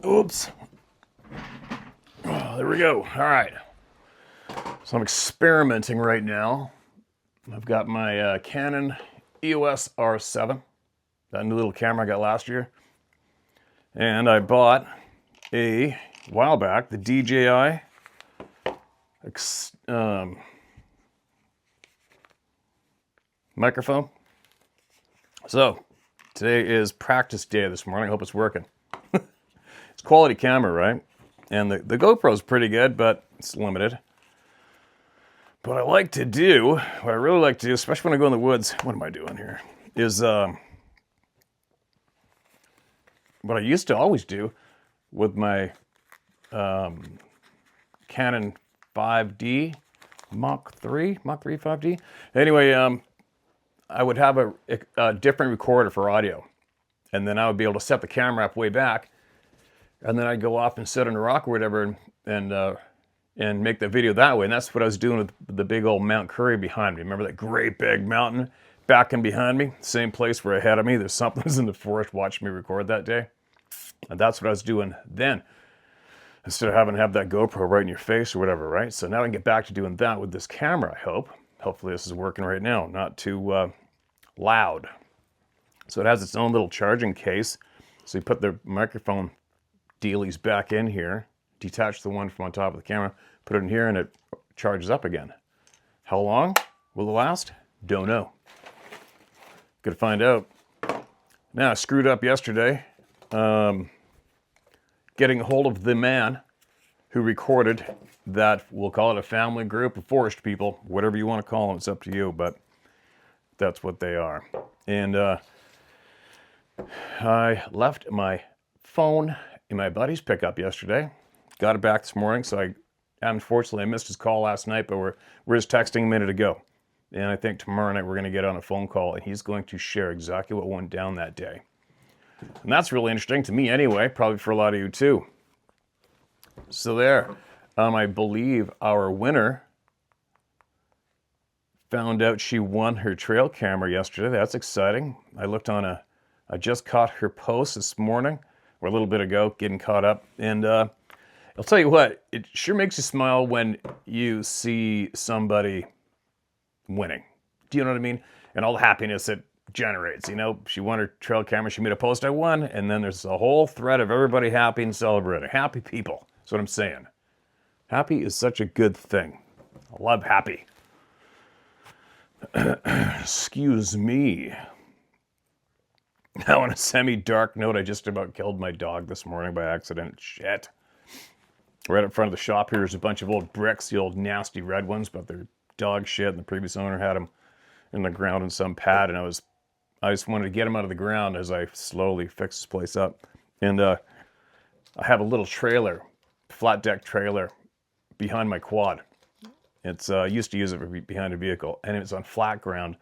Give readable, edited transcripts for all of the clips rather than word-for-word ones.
Oops. Oh, there we go. All right. So I'm experimenting right now. I've got my Canon EOS R7, that new little camera I got last year. And I bought a while back the DJI microphone. So today is practice day this morning. I hope it's working. It's quality camera, right? And the GoPro's pretty good, but it's limited. What I like to do, what I really like to do, especially when I go in the woods, what am I doing here? Is what I used to always do with my Canon 5D, Mach 3 5D. Anyway, I would have a different recorder for audio. And then I would be able to set the camera up way back. And then I'd go off and sit on a rock or whatever and make the video that way. And that's what I was doing with the big old Mount Curry behind me. Remember that great big mountain back and behind me? Same place where ahead of me. There's something in the forest watching me record that day. And that's what I was doing then. Instead of having to have that GoPro right in your face or whatever, right? So now I can get back to doing that with this camera, I hope. Hopefully this is working right now, not too loud. So it has its own little charging case. So you put the microphone dealies back in here, detach the one from on top of the camera, put it in here, and it charges up again. How long will it last? Don't know. Gonna find out. Now, I screwed up yesterday getting a hold of the man who recorded that, we'll call it a family group of forest people, whatever you want to call them, it's up to you, but that's what they are. And I left my phone in my buddy's pickup yesterday. Got it back this morning, so unfortunately I missed his call last night, but we're just texting a minute ago. And I think tomorrow night we're going to get on a phone call, and he's going to share exactly what went down that day. And that's really interesting to me anyway, probably for a lot of you too. So there, I believe our winner found out she won her trail camera yesterday. That's exciting. I just caught her post this morning, or a little bit ago, getting caught up. And I'll tell you what, it sure makes you smile when you see somebody winning. Do you know what I mean? And all the happiness it generates. You know, she won her trail camera, she made a post, I won, and then there's a whole thread of everybody happy and celebrating. Happy people. That's what I'm saying. Happy is such a good thing. I love happy. Excuse me. Now, on a semi-dark note, I just about killed my dog this morning by accident. Shit. Right up front of the shop here is a bunch of old bricks, the old nasty red ones, but they're dog shit, and the previous owner had them in the ground in some pad, and I just wanted to get them out of the ground as I slowly fix this place up. And I have a little trailer, flat deck trailer, behind my quad. It's I used to use it for behind a vehicle, and it's on flat ground.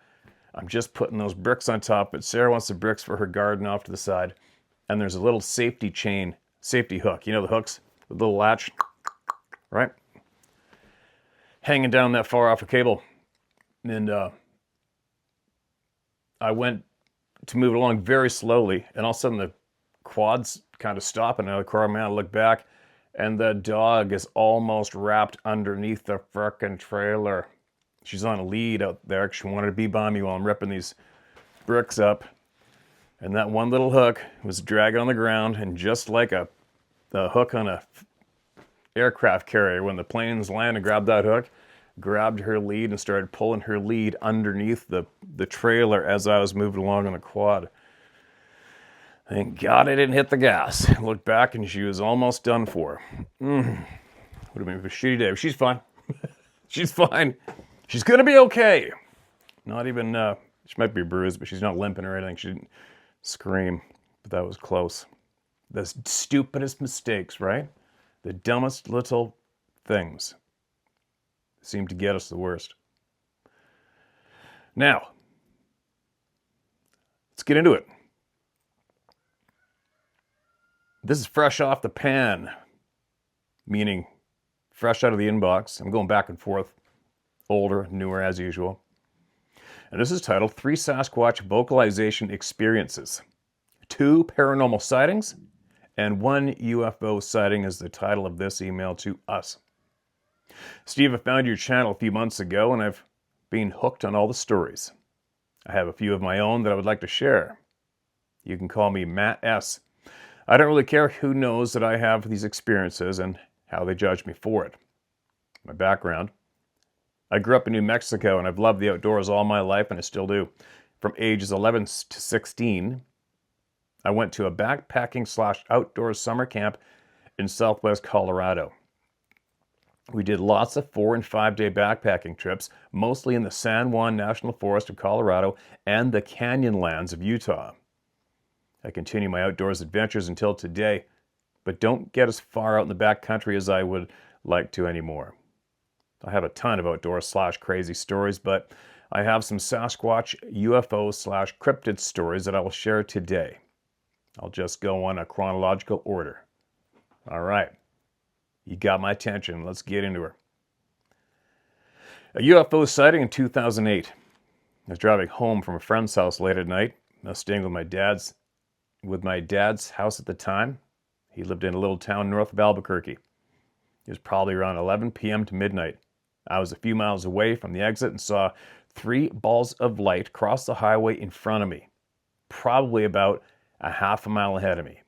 I'm just putting those bricks on top, but Sarah wants the bricks for her garden off to the side. And there's a little safety hook. You know the hooks? The little latch, right? Hanging down that far off a cable. And I went to move it along very slowly, and all of a sudden the quad's kind of stopping. Out of the car, man, I look back, and the dog is almost wrapped underneath the frickin' trailer. She's on a lead out there. She wanted to be by me while I'm ripping these bricks up. And that one little hook was dragging on the ground, and just like the hook on a aircraft carrier, when the planes land and grab that hook, grabbed her lead and started pulling her lead underneath the trailer as I was moving along on the quad. Thank God I didn't hit the gas. I looked back, and she was almost done for. Would have been a shitty day. But she's fine. She's fine. She's going to be okay. Not even, she might be bruised, but she's not limping or anything. She didn't scream, but that was close. The stupidest mistakes, right? The dumbest little things seem to get us the worst. Now, let's get into it. This is fresh off the pan, meaning fresh out of the inbox. I'm going back and forth. Older, newer as usual. And this is titled 3 Sasquatch Vocalization Experiences, 2 Paranormal Sightings, And one UFO sighting is the title of this email to us. Steve, I found your channel a few months ago and I've been hooked on all the stories. I have a few of my own that I would like to share. You can call me Matt S. I don't really care who knows that I have these experiences and how they judge me for it. My background. I grew up in New Mexico and I've loved the outdoors all my life and I still do. From ages 11 to 16, I went to a backpacking/outdoors summer camp in southwest Colorado. We did lots of 4- and 5-day backpacking trips, mostly in the San Juan National Forest of Colorado and the Canyonlands of Utah. I continue my outdoors adventures until today, but don't get as far out in the backcountry as I would like to anymore. I have a ton of outdoor/crazy stories, but I have some Sasquatch, UFO/cryptid stories that I will share today. I'll just go on a chronological order. All right. You got my attention. Let's get into her. A UFO sighting in 2008. I was driving home from a friend's house late at night. I was staying with my dad's house at the time. He lived in a little town north of Albuquerque. It was probably around 11 p.m. to midnight. I was a few miles away from the exit and saw 3 balls of light cross the highway in front of me, probably about a half a mile ahead of me.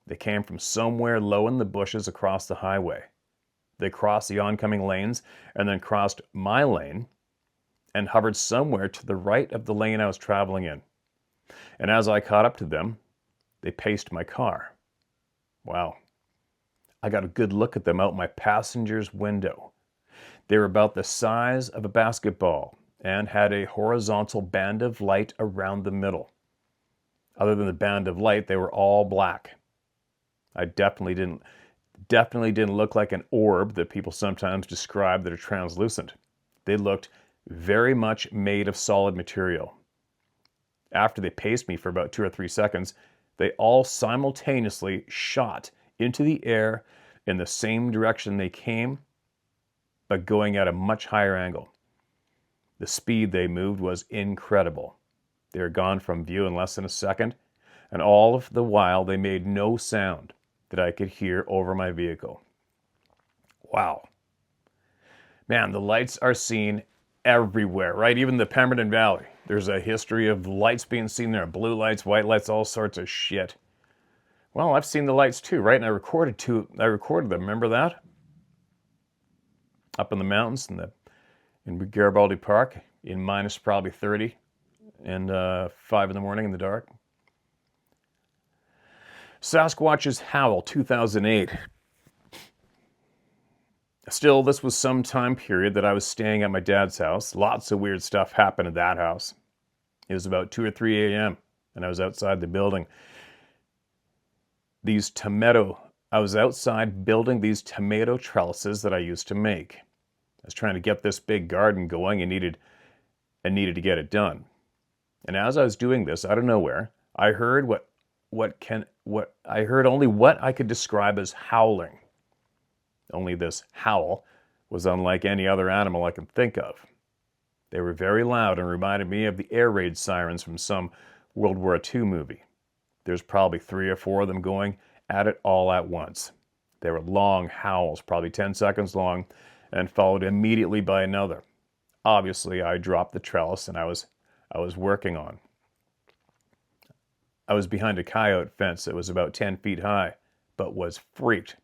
They came from somewhere low in the bushes across the highway. They crossed the oncoming lanes and then crossed my lane and hovered somewhere to the right of the lane I was traveling in. And as I caught up to them, they paced my car. Wow. I got a good look at them out my passenger's window. They were about the size of a basketball and had a horizontal band of light around the middle. Other than the band of light, they were all black. I definitely didn't look like an orb that people sometimes describe that are translucent. They looked very much made of solid material. After they paced me for about 2 or 3 seconds, they all simultaneously shot into the air in the same direction they came, but going at a much higher angle. The speed they moved was incredible. They were gone from view in less than a second, and all of the while they made no sound that I could hear over my vehicle. Wow. Man, the lights are seen everywhere, right? Even the Pemberton Valley. There's a history of lights being seen there, blue lights, white lights, all sorts of shit. Well, I've seen the lights too, right? And I recorded them. Remember that? Up in the mountains in Garibaldi Park in minus probably 30 and 5 in the morning in the dark. Sasquatch's Howl, 2008. Still, this was some time period that I was staying at my dad's house. Lots of weird stuff happened at that house. It was about 2 or 3 a.m. and I was outside the building. I was outside building these tomato trellises that I used to make. I was trying to get this big garden going and needed to get it done. And as I was doing this, out of nowhere, I heard only what I could describe as howling. Only this howl was unlike any other animal I can think of. They were very loud and reminded me of the air raid sirens from some World War II movie. There's probably 3 or 4 of them going at it all at once. They were long howls, probably 10 seconds long, and followed immediately by another. Obviously, I dropped the trellis and I was working on. I was behind a coyote fence that was about 10 feet high, but was freaked.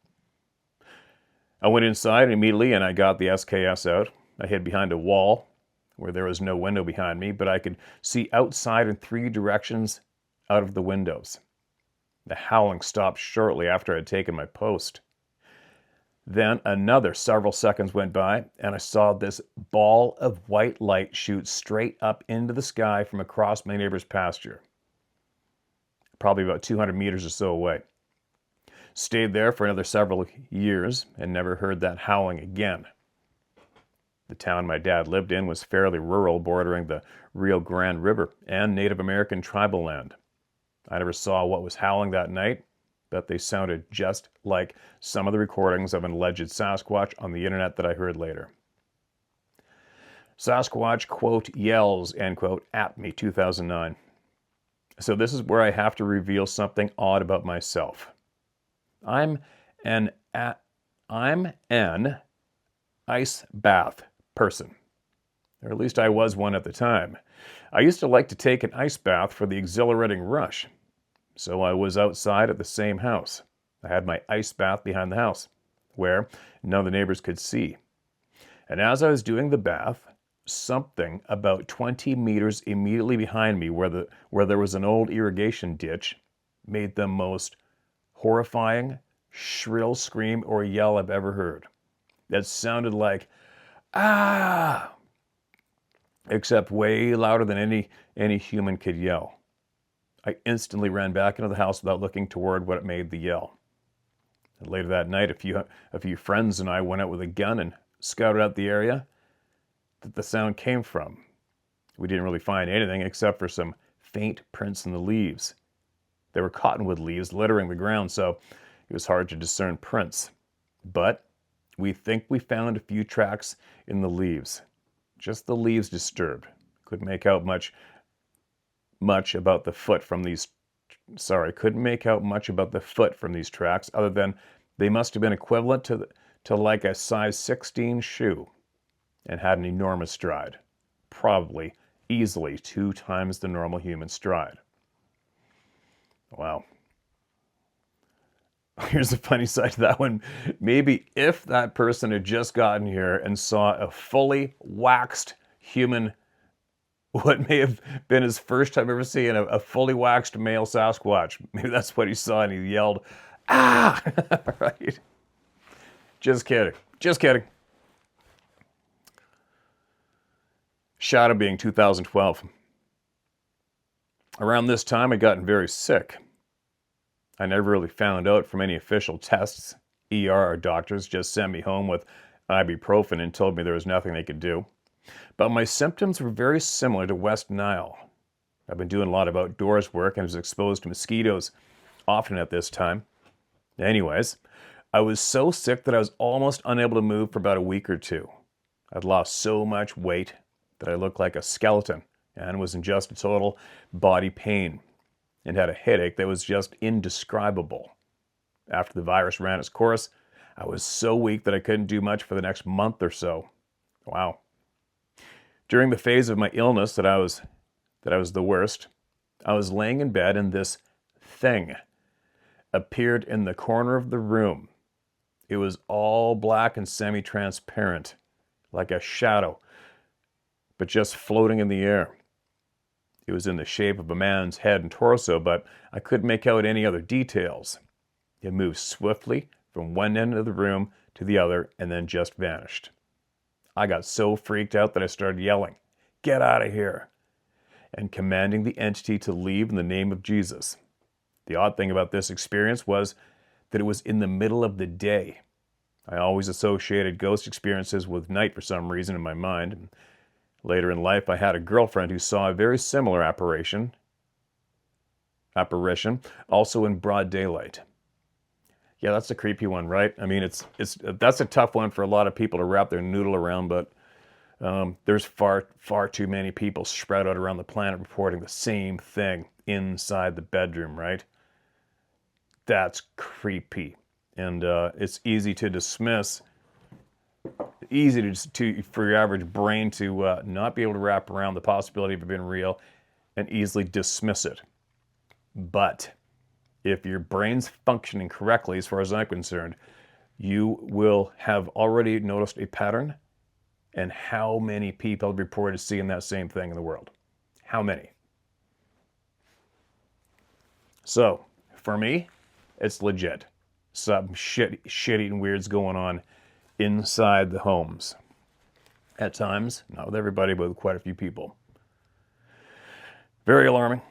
I went inside immediately and I got the SKS out. I hid behind a wall where there was no window behind me, but I could see outside in 3 directions out of the windows. The howling stopped shortly after I had taken my post. Then another several seconds went by and I saw this ball of white light shoot straight up into the sky from across my neighbor's pasture. Probably about 200 meters or so away. Stayed there for another several years and never heard that howling again. The town my dad lived in was fairly rural, bordering the Rio Grande River and Native American tribal land. I never saw what was howling that night, but they sounded just like some of the recordings of an alleged Sasquatch on the internet that I heard later. Sasquatch, quote, yells, end quote, at me, 2009. So this is where I have to reveal something odd about myself. I'm an I'm an ice bath person. Or at least I was one at the time. I used to like to take an ice bath for the exhilarating rush. So I was outside at the same house. I had my ice bath behind the house, where none of the neighbors could see. And as I was doing the bath, something about 20 meters immediately behind me, where there was an old irrigation ditch, made the most horrifying, shrill scream or yell I've ever heard. That sounded like, ah, except way louder than any human could yell. I instantly ran back into the house without looking toward what made the yell. And later that night, a few friends and I went out with a gun and scouted out the area that the sound came from. We didn't really find anything except for some faint prints in the leaves. There were cottonwood leaves littering the ground, so it was hard to discern prints. But we think we found a few tracks in the leaves. Just the leaves disturbed. Couldn't make out much about the foot from these. Couldn't make out much about the foot from these tracks, other than they must have been equivalent to like a size 16 shoe, and had an enormous stride, probably easily 2 times the normal human stride. Wow. Here's a funny side to that one. Maybe if that person had just gotten here and saw a fully waxed human, what may have been his first time ever seeing a fully waxed male Sasquatch, maybe that's what he saw and he yelled, ah! Right? Just kidding. Just kidding. Shadow being 2012. Around this time, I'd gotten very sick. I never really found out from any official tests. ER or doctors just sent me home with ibuprofen and told me there was nothing they could do. But my symptoms were very similar to West Nile. I've been doing a lot of outdoors work and was exposed to mosquitoes often at this time. Anyways, I was so sick that I was almost unable to move for about a week or two. I'd lost so much weight that I looked like a skeleton and was in just a total body pain and had a headache that was just indescribable. After the virus ran its course, I was so weak that I couldn't do much for the next month or so. Wow. During the phase of my illness that I was the worst, I was laying in bed and this thing appeared in the corner of the room. It was all black and semi-transparent, like a shadow, but just floating in the air. It was in the shape of a man's head and torso, but I couldn't make out any other details. It moved swiftly from one end of the room to the other and then just vanished. I got so freaked out that I started yelling, "Get out of here!" and commanding the entity to leave in the name of Jesus. The odd thing about this experience was that it was in the middle of the day. I always associated ghost experiences with night for some reason in my mind. Later in life, I had a girlfriend who saw a very similar apparition, also in broad daylight. Yeah, that's a creepy one, right? I mean, that's a tough one for a lot of people to wrap their noodle around, but there's far too many people spread out around the planet reporting the same thing inside the bedroom, right? That's creepy, and it's easy to dismiss. Easy for your average brain to not be able to wrap around the possibility of it being real and easily dismiss it. But if your brain's functioning correctly, as far as I'm concerned, you will have already noticed a pattern and how many people have reported seeing that same thing in the world. How many? So, for me, it's legit. Some shit-eating weirds going on inside the homes. At times, not with everybody, but with quite a few people. Very alarming.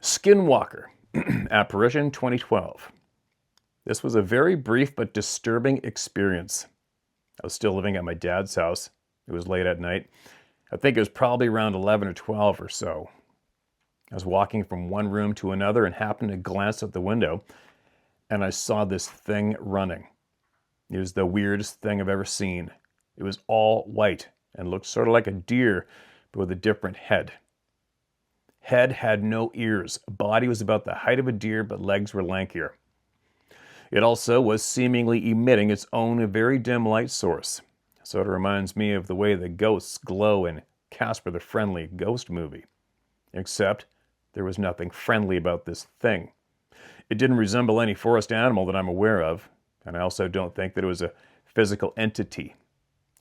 Skinwalker, apparition 2012. This was a very brief but disturbing experience. I was still living at my dad's house. It was late at night. I think it was probably around 11 or 12 or so. I was walking from one room to another and happened to glance out the window, and I saw this thing running. It was the weirdest thing I've ever seen. It was all white and looked sort of like a deer, but with a different head. Head had no ears. Body was about the height of a deer, but legs were lankier. It also was seemingly emitting its own very dim light source. Sort of reminds me of the way the ghosts glow in Casper the Friendly Ghost movie. Except there was nothing friendly about this thing. It didn't resemble any forest animal that I'm aware of, and I also don't think that it was a physical entity.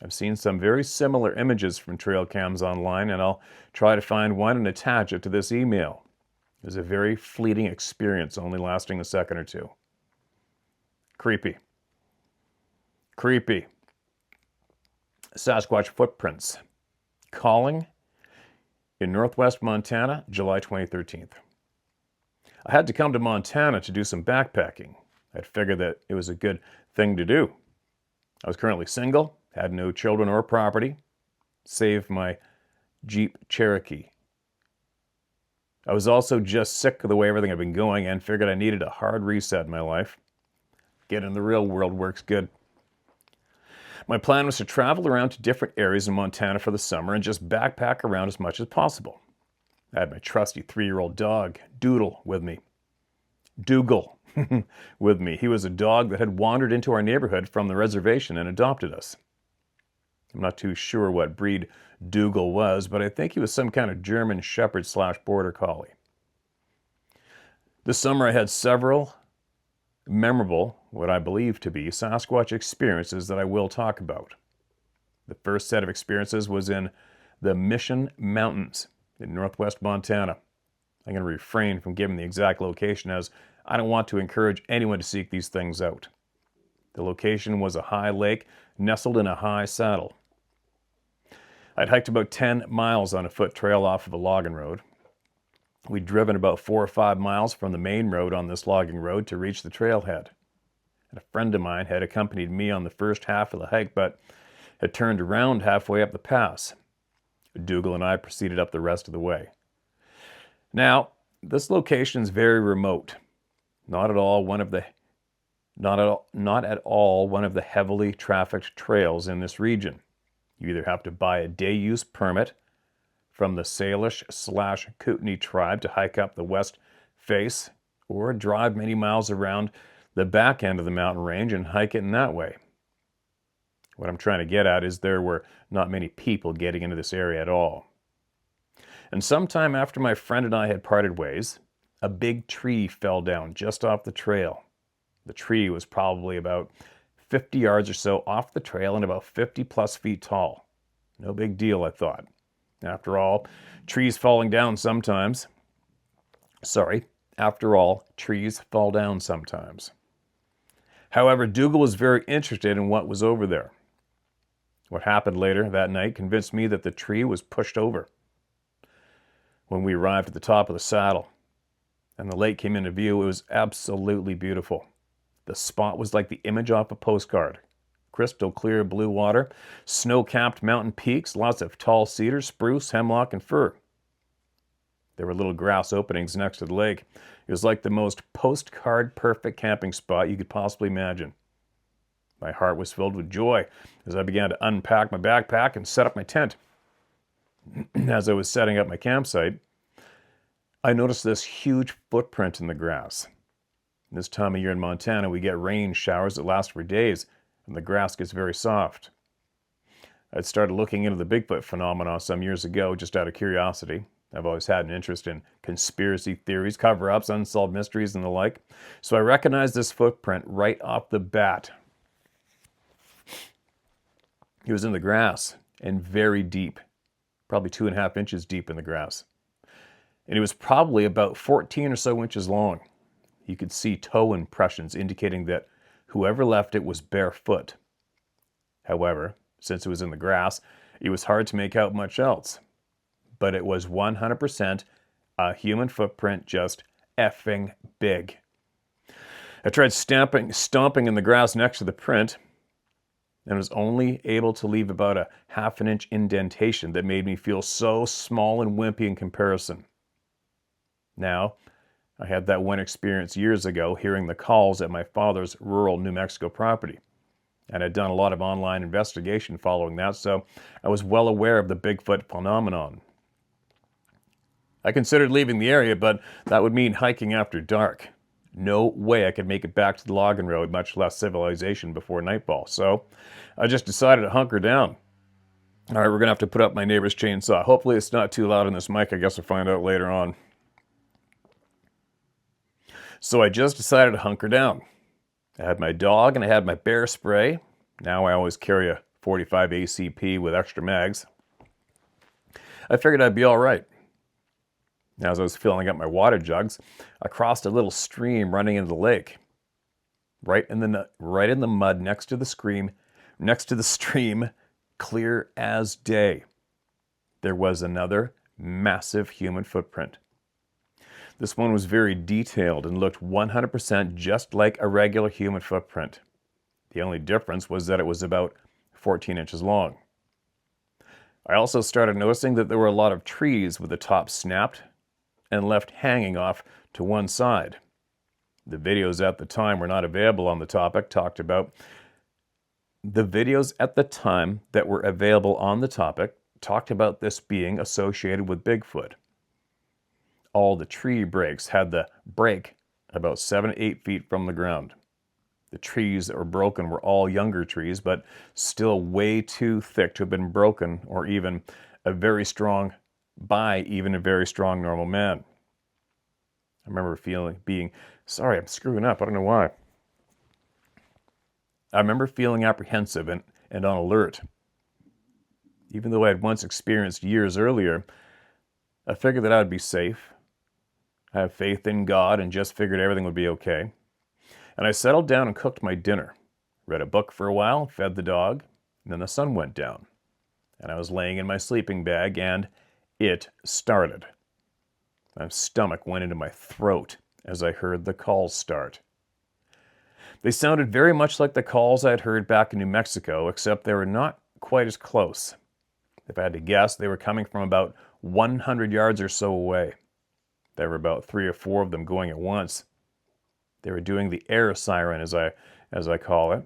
I've seen some very similar images from trail cams online, and I'll try to find one and attach it to this email. It was a very fleeting experience, only lasting a second or two. Creepy. Creepy. Sasquatch footprints. Calling in northwest Montana, July 2013. I had to come to Montana to do some backpacking. I'd figured that it was a good thing to do. I was currently single, had no children or property, save my Jeep Cherokee. I was also just sick of the way everything had been going and figured I needed a hard reset in my life. Getting in the real world works good. My plan was to travel around to different areas in Montana for the summer and just backpack around as much as possible. I had my trusty 3-year-old dog, Doodle, with me. Dougal with me. He was a dog that had wandered into our neighborhood from the reservation and adopted us. I'm not too sure what breed Dougal was, but I think he was some kind of German Shepherd / Border Collie. This summer I had several memorable, what I believe to be, Sasquatch experiences that I will talk about. The first set of experiences was in the Mission Mountains in northwest Montana. I'm going to refrain from giving the exact location as I don't want to encourage anyone to seek these things out. The location was a high lake nestled in a high saddle. I'd hiked about 10 miles on a foot trail off of a logging road. We'd driven about 4 or 5 miles from the main road on this logging road to reach the trailhead. And a friend of mine had accompanied me on the first half of the hike, but had turned around halfway up the pass. Dougal and I proceeded up the rest of the way. Now, this location is very remote. Not at all one of the heavily trafficked trails in this region. You either have to buy a day-use permit from the Salish / Kootenai tribe to hike up the west face, or drive many miles around the back end of the mountain range and hike it in that way. What I'm trying to get at is there were not many people getting into this area at all. And sometime after my friend and I had parted ways, a big tree fell down just off the trail. The tree was probably about 50 yards or so off the trail and about 50 plus feet tall. No big deal, I thought. After all, trees fall down sometimes. However, Dougal was very interested in what was over there. What happened later that night convinced me that the tree was pushed over. When we arrived at the top of the saddle and the lake came into view, it was absolutely beautiful. The spot was like the image off a postcard. Crystal clear blue water, snow-capped mountain peaks, lots of tall cedar, spruce, hemlock, and fir. There were little grass openings next to the lake. It was like the most postcard perfect camping spot you could possibly imagine. My heart was filled with joy as I began to unpack my backpack and set up my tent. As I was setting up my campsite, I noticed this huge footprint in the grass. This time of year in Montana, we get rain showers that last for days, and the grass gets very soft. I'd started looking into the Bigfoot phenomenon some years ago just out of curiosity. I've always had an interest in conspiracy theories, cover-ups, unsolved mysteries, and the like. So I recognized this footprint right off the bat. He was in the grass and very deep, probably 2.5 inches deep in the grass. And he was probably about 14 or so inches long. You could see toe impressions indicating that whoever left it was barefoot. However, since it was in the grass, it was hard to make out much else. But it was 100% a human footprint, just effing big. I tried stomping in the grass next to the print, and was only able to leave about a 1/2 inch indentation that made me feel so small and wimpy in comparison. Now, I had that one experience years ago hearing the calls at my father's rural New Mexico property. And I'd done a lot of online investigation following that, so I was well aware of the Bigfoot phenomenon. I considered leaving the area, but that would mean hiking after dark. No way I could make it back to the logging road, much less civilization, before nightfall. So I just decided to hunker down. All right, we're going to have to put up my neighbor's chainsaw. Hopefully it's not too loud on this mic. I guess we'll find out later on. So I just decided to hunker down. I had my dog and I had my bear spray. Now I always carry a 45 ACP with extra mags. I figured I'd be all right. As I was filling up my water jugs, I crossed a little stream running into the lake. Right in the mud next to the stream, clear as day, there was another massive human footprint. This one was very detailed and looked 100% just like a regular human footprint. The only difference was that it was about 14 inches long. I also started noticing that there were a lot of trees with the top snapped and left hanging off to one side. The videos at the time were not available on the topic talked about. The videos at the time that were available on the topic talked about this being associated with Bigfoot. All the tree breaks had the break about 7 to 8 feet from the ground. The trees that were broken were all younger trees, but still way too thick to have been broken or even a very strong normal man. I remember sorry, I'm screwing up, I don't know why. I remember feeling apprehensive and on alert. Even though I had once experienced years earlier, I figured that I would be safe. I have faith in God and just figured everything would be okay. And I settled down and cooked my dinner, read a book for a while, fed the dog, and then the sun went down. And I was laying in my sleeping bag and it started. My stomach went into my throat as I heard the calls start. They sounded very much like the calls I had heard back in New Mexico, except they were not quite as close. If I had to guess, they were coming from about 100 yards or so away. There were about 3 or 4 of them going at once. They were doing the air siren, as I call it.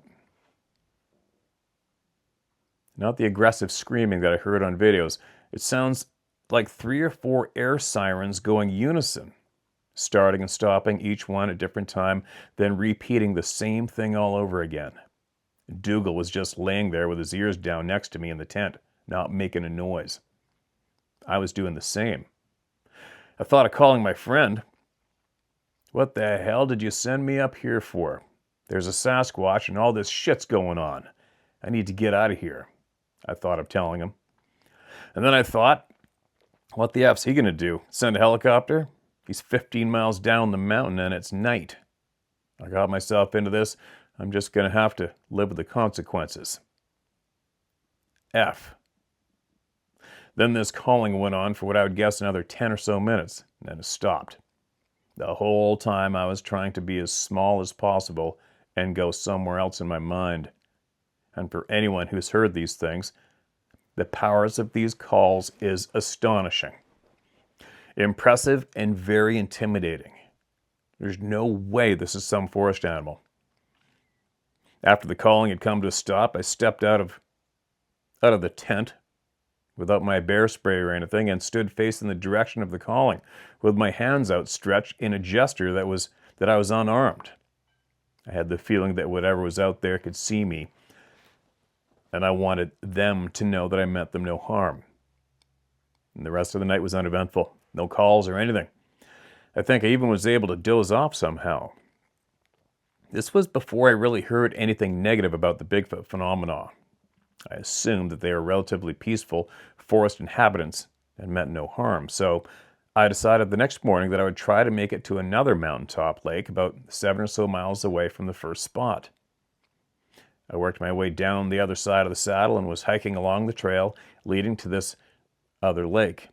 Not the aggressive screaming that I heard on videos. It sounds like 3 or 4 air sirens going unison, starting and stopping each one at different time, then repeating the same thing all over again. Dougal was just laying there with his ears down next to me in the tent, not making a noise. I was doing the same. I thought of calling my friend. What the hell did you send me up here for? There's a Sasquatch and all this shit's going on. I need to get out of here, I thought of telling him. And then I thought, what the F's he going to do? Send a helicopter? He's 15 miles down the mountain and it's night. I got myself into this. I'm just going to have to live with the consequences. F. Then this calling went on for what I would guess another 10 or so minutes, and then it stopped. The whole time I was trying to be as small as possible and go somewhere else in my mind. And for anyone who's heard these things, the powers of these calls is astonishing. Impressive and very intimidating. There's no way this is some forest animal. After the calling had come to a stop, I stepped out of the tent without my bear spray or anything and stood facing the direction of the calling with my hands outstretched in a gesture that I was unarmed. I had the feeling that whatever was out there could see me, and I wanted them to know that I meant them no harm. And the rest of the night was uneventful. No calls or anything. I think I even was able to doze off somehow. This was before I really heard anything negative about the Bigfoot phenomena. I assumed that they were relatively peaceful forest inhabitants and meant no harm. So I decided the next morning that I would try to make it to another mountaintop lake about 7 or so miles away from the first spot. I worked my way down the other side of the saddle and was hiking along the trail leading to this other lake.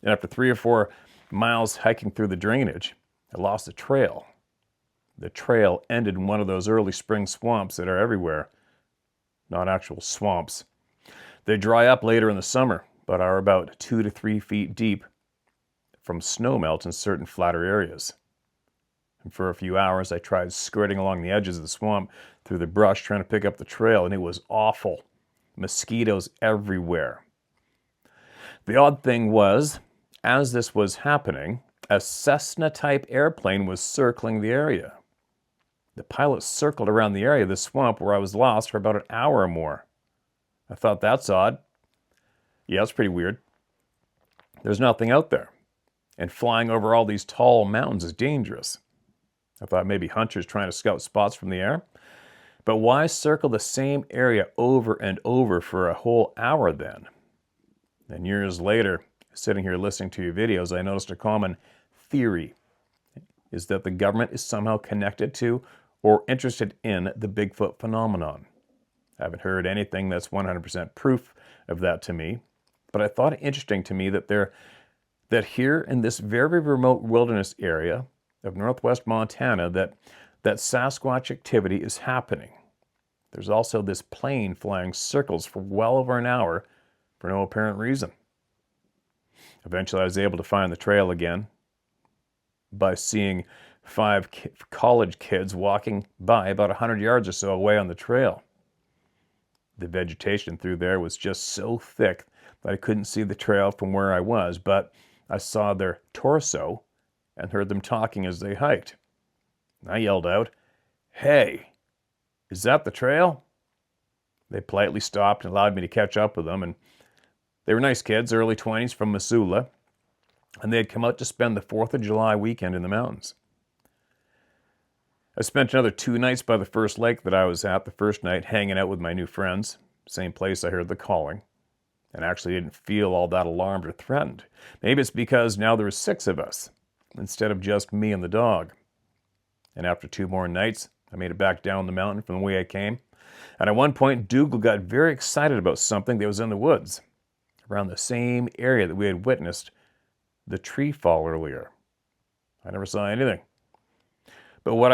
And after 3 or 4 miles hiking through the drainage, I lost the trail. The trail ended in one of those early spring swamps that are everywhere. Not actual swamps. They dry up later in the summer, but are about 2 to 3 feet deep from snowmelt in certain flatter areas. And for a few hours, I tried skirting along the edges of the swamp through the brush trying to pick up the trail, and it was awful. Mosquitoes everywhere. The odd thing was, as this was happening, A Cessna-type airplane was circling the area. The pilot circled around the area of the swamp where I was lost for about an hour or more. I thought, that's odd. Yeah, it's pretty weird. There's nothing out there. And flying over all these tall mountains is dangerous. I thought maybe hunters trying to scout spots from the air. But why circle the same area over and over for a whole hour then? And years later, sitting here listening to your videos, I noticed a common theory is that the government is somehow connected to or interested in the Bigfoot phenomenon. I haven't heard anything that's 100% proof of that to me, but I thought it interesting to me that here in this very remote wilderness area of northwest Montana, that Sasquatch activity is happening. There's also this plane flying circles for well over an hour for no apparent reason. Eventually, I was able to find the trail again by seeing 5 college kids walking by about 100 yards or so away on the trail. The vegetation through there was just so thick that I couldn't see the trail from where I was, but I saw their torso and heard them talking as they hiked. I yelled out, "Hey, is that the trail?" They politely stopped and allowed me to catch up with them, and they were nice kids, early 20s from Missoula, and they had come out to spend the 4th of July weekend in the mountains. I spent another 2 nights by the first lake that I was at the first night, hanging out with my new friends, same place I heard the calling, and actually didn't feel all that alarmed or threatened. Maybe it's because now there were 6 of us, instead of just me and the dog. And after 2 more nights, I made it back down the mountain from the way I came. And at one point, Dougal got very excited about something that was in the woods, around the same area that we had witnessed the tree fall earlier. I never saw anything. But what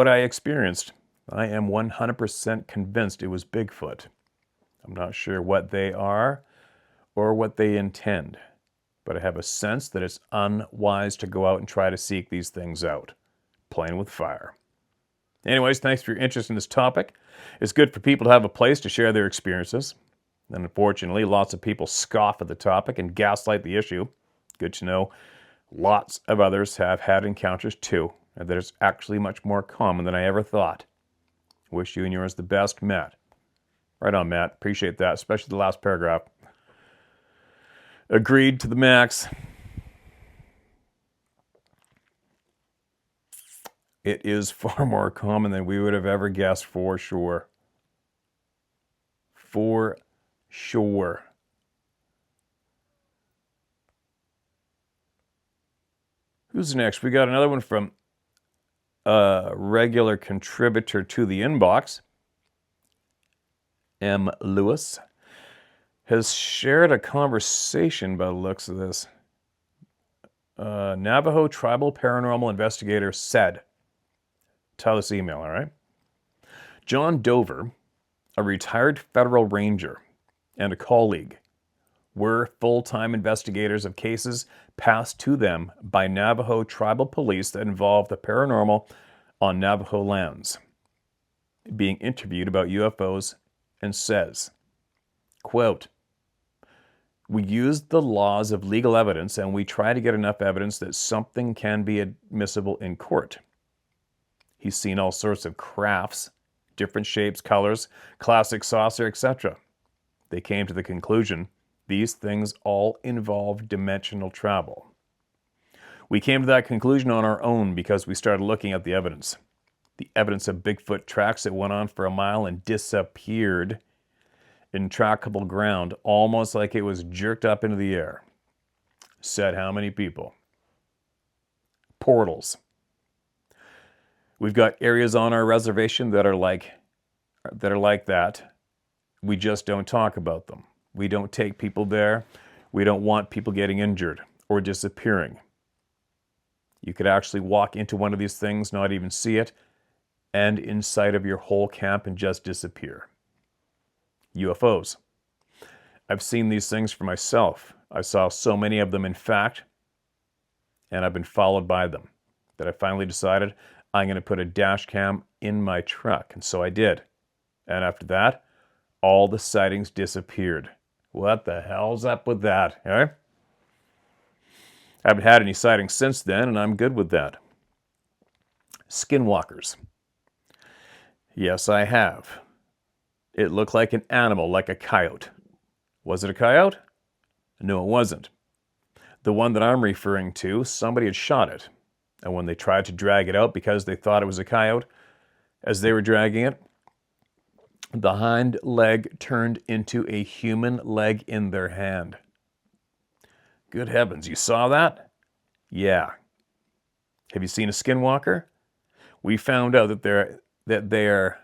I experienced, I am 100% convinced it was Bigfoot. I'm not sure what they are or what they intend, but I have a sense that it's unwise to go out and try to seek these things out. Playing with fire. Anyways, thanks for your interest in this topic. It's good for people to have a place to share their experiences. And unfortunately, lots of people scoff at the topic and gaslight the issue. Good to know lots of others have had encounters too, and that it's actually much more common than I ever thought. Wish you and yours the best, Matt. Right on, Matt. Appreciate that, especially the last paragraph. Agreed to the max. It is far more common than we would have ever guessed, for sure. For sure. Who's next? We got another one from a regular contributor to the inbox. M. Lewis has shared a conversation by the looks of this. Navajo tribal paranormal investigator said, tell this email, all right? John Dover, a retired federal ranger and a colleague, were full-time investigators of cases passed to them by Navajo tribal police that involved the paranormal on Navajo lands. Being interviewed about UFOs and says, quote, "We used the laws of legal evidence and we try to get enough evidence that something can be admissible in court. He's seen all sorts of crafts, different shapes, colors, classic saucer, etc. They came to the conclusion these things all involve dimensional travel. We came to that conclusion on our own because we started looking at the evidence. The evidence of Bigfoot tracks that went on for a mile and disappeared in trackable ground, almost like it was jerked up into the air. Said how many people? Portals. We've got areas on our reservation that are like that. We just don't talk about them. We don't take people there. We don't want people getting injured or disappearing. You could actually walk into one of these things, not even see it, and inside of your whole camp and just disappear. UFOs. I've seen these things for myself. I saw so many of them, in fact, and I've been followed by them, that I finally decided I'm going to put a dash cam in my truck. And so I did. And after that, all the sightings disappeared. What the hell's up with that, eh? Haven't had any sightings since then, and I'm good with that. Skinwalkers. Yes, I have. It looked like an animal, like a coyote. Was it a coyote? No, it wasn't. The one that I'm referring to, somebody had shot it. And when they tried to drag it out because they thought it was a coyote, as they were dragging it, the hind leg turned into a human leg in their hand. Good heavens, you saw that? Yeah. Have you seen a skinwalker? We found out that they're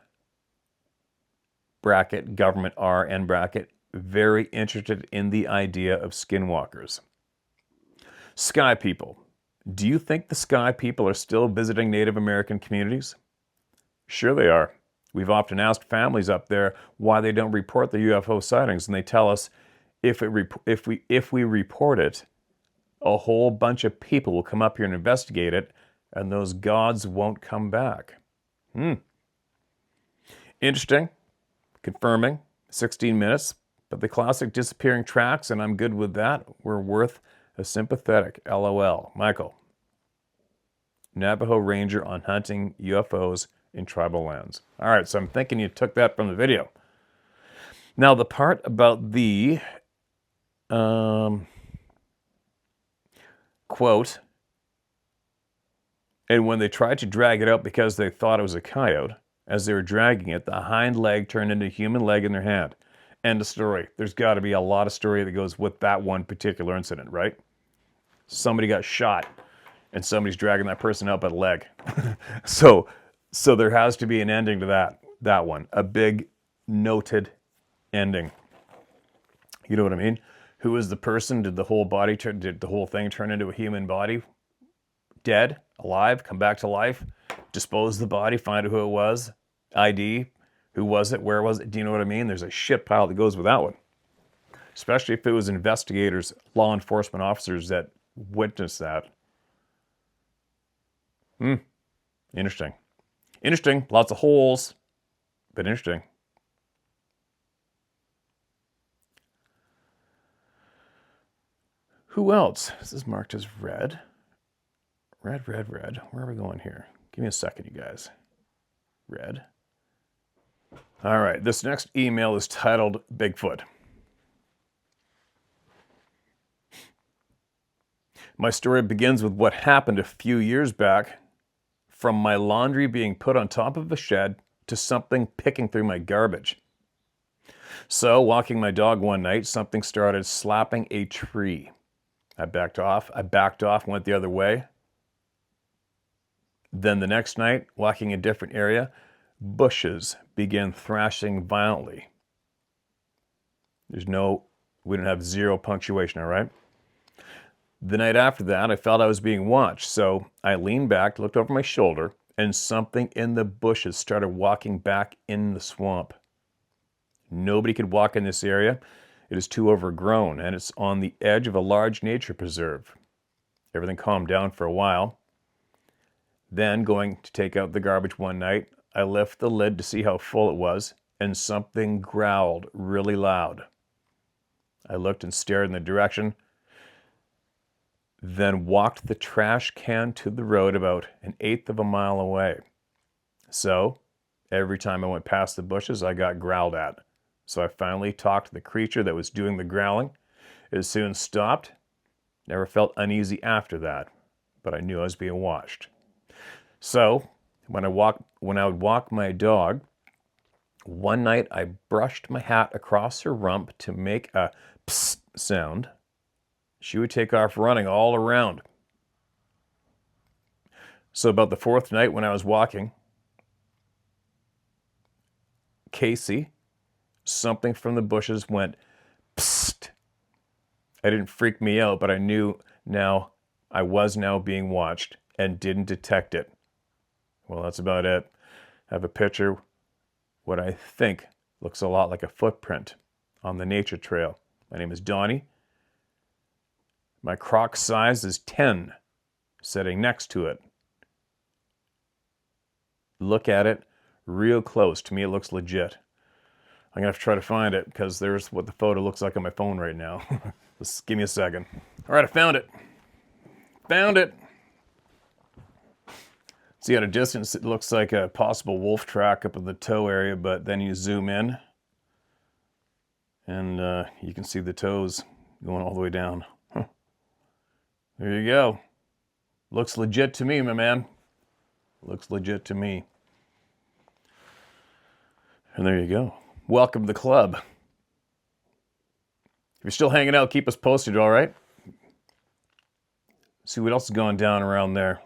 bracket, government are, end bracket, very interested in the idea of skinwalkers. Sky people. Do you think the sky people are still visiting Native American communities? Sure they are. We've often asked families up there why they don't report the UFO sightings, and they tell us if we report it, a whole bunch of people will come up here and investigate it, and those gods won't come back. Interesting. Confirming. 16 minutes. But the classic disappearing tracks, and I'm good with that, were worth a sympathetic LOL. Michael. Navajo Ranger on hunting UFOs in tribal lands. All right, so I'm thinking you took that from the video. Now, the part about the quote, and when they tried to drag it out because they thought it was a coyote, as they were dragging it, the hind leg turned into a human leg in their hand. End of story. There's got to be a lot of story that goes with that one particular incident, right? Somebody got shot, and somebody's dragging that person out by the leg. So there has to be an ending to that one. A big, noted ending. You know what I mean? Who is the person? Did the whole thing turn into a human body? Dead? Alive? Come back to life? Dispose the body? Find out who it was? ID? Who was it? Where was it? Do you know what I mean? There's a shit pile that goes with that one. Especially if it was investigators, law enforcement officers that witnessed that. Interesting. Interesting. Lots of holes, but interesting. Who else? This is marked as red. Red. Where are we going here? Give me a second, you guys. Red. All right, this next email is titled Bigfoot. My story begins with what happened a few years back, from my laundry being put on top of a shed to something picking through my garbage. So, walking my dog one night, something started slapping a tree. I backed off, went the other way. Then the next night, walking a different area, bushes began thrashing violently. We didn't have zero punctuation, all right? The night after that, I felt I was being watched, so I leaned back, looked over my shoulder, and something in the bushes started walking back in the swamp. Nobody could walk in this area. It is too overgrown, and it's on the edge of a large nature preserve. Everything calmed down for a while. Then, going to take out the garbage one night, I lifted the lid to see how full it was, and something growled really loud. I looked and stared in the direction, then walked the trash can to the road about 1/8 of a mile away. So, every time I went past the bushes, I got growled at. So I finally talked to the creature that was doing the growling. It soon stopped. Never felt uneasy after that, but I knew I was being watched. So, when I would walk my dog, one night I brushed my hat across her rump to make a psst sound. She would take off running all around. So about the fourth night when I was walking, Casey, something from the bushes went psst. It didn't freak me out, but I knew now I was now being watched and didn't detect it. Well, that's about it. I have a picture, what I think looks a lot like a footprint on the nature trail. My name is Donnie. My croc size is 10, sitting next to it. Look at it real close. To me, it looks legit. I'm going to have to try to find it because there's what the photo looks like on my phone right now. Just give me a second. All right, I found it. found it. See, at a distance, it looks like a possible wolf track up in the toe area, but then you zoom in, and you can see the toes going all the way down. Huh. There you go. Looks legit to me, my man. Looks legit to me. And there you go. Welcome to the club. If you're still hanging out, keep us posted, all right? See what else is going down around there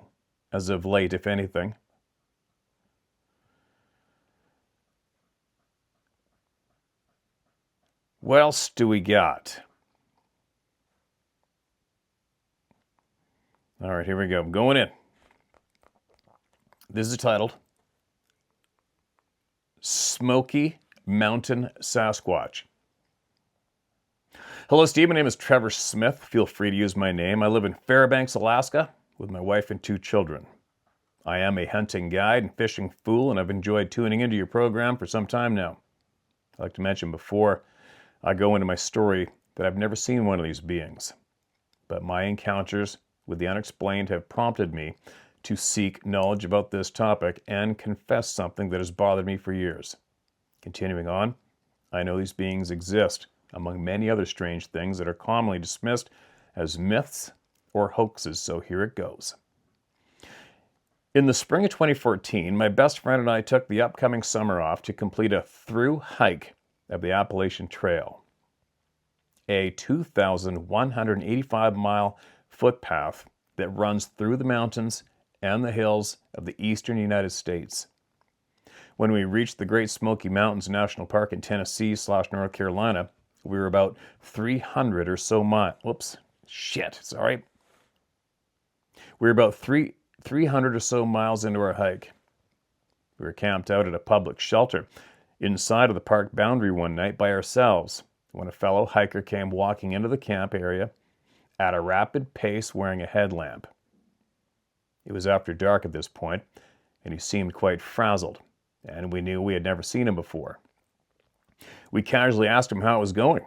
as of late, if anything. What else do we got? All right, here we go. I'm going in. This is titled Smoky Mountain Sasquatch. Hello, Steve. My name is Trevor Smith. Feel free to use my name. I live in Fairbanks, Alaska, with my wife and 2 children. I am a hunting guide and fishing fool, and I've enjoyed tuning into your program for some time now. I'd like to mention before I go into my story that I've never seen one of these beings, but my encounters with the unexplained have prompted me to seek knowledge about this topic and confess something that has bothered me for years. Continuing on, I know these beings exist, among many other strange things that are commonly dismissed as myths or hoaxes, so here it goes. In the spring of 2014, my best friend and I took the upcoming summer off to complete a through hike of the Appalachian Trail, a 2,185-mile footpath that runs through the mountains and the hills of the eastern United States. When we reached the Great Smoky Mountains National Park in Tennessee/North Carolina, we were about 300 or so miles. Whoops, shit, sorry. We were about 300 or so miles into our hike. We were camped out at a public shelter inside of the park boundary one night by ourselves when a fellow hiker came walking into the camp area at a rapid pace wearing a headlamp. It was after dark at this point, and he seemed quite frazzled, and we knew we had never seen him before. We casually asked him how it was going,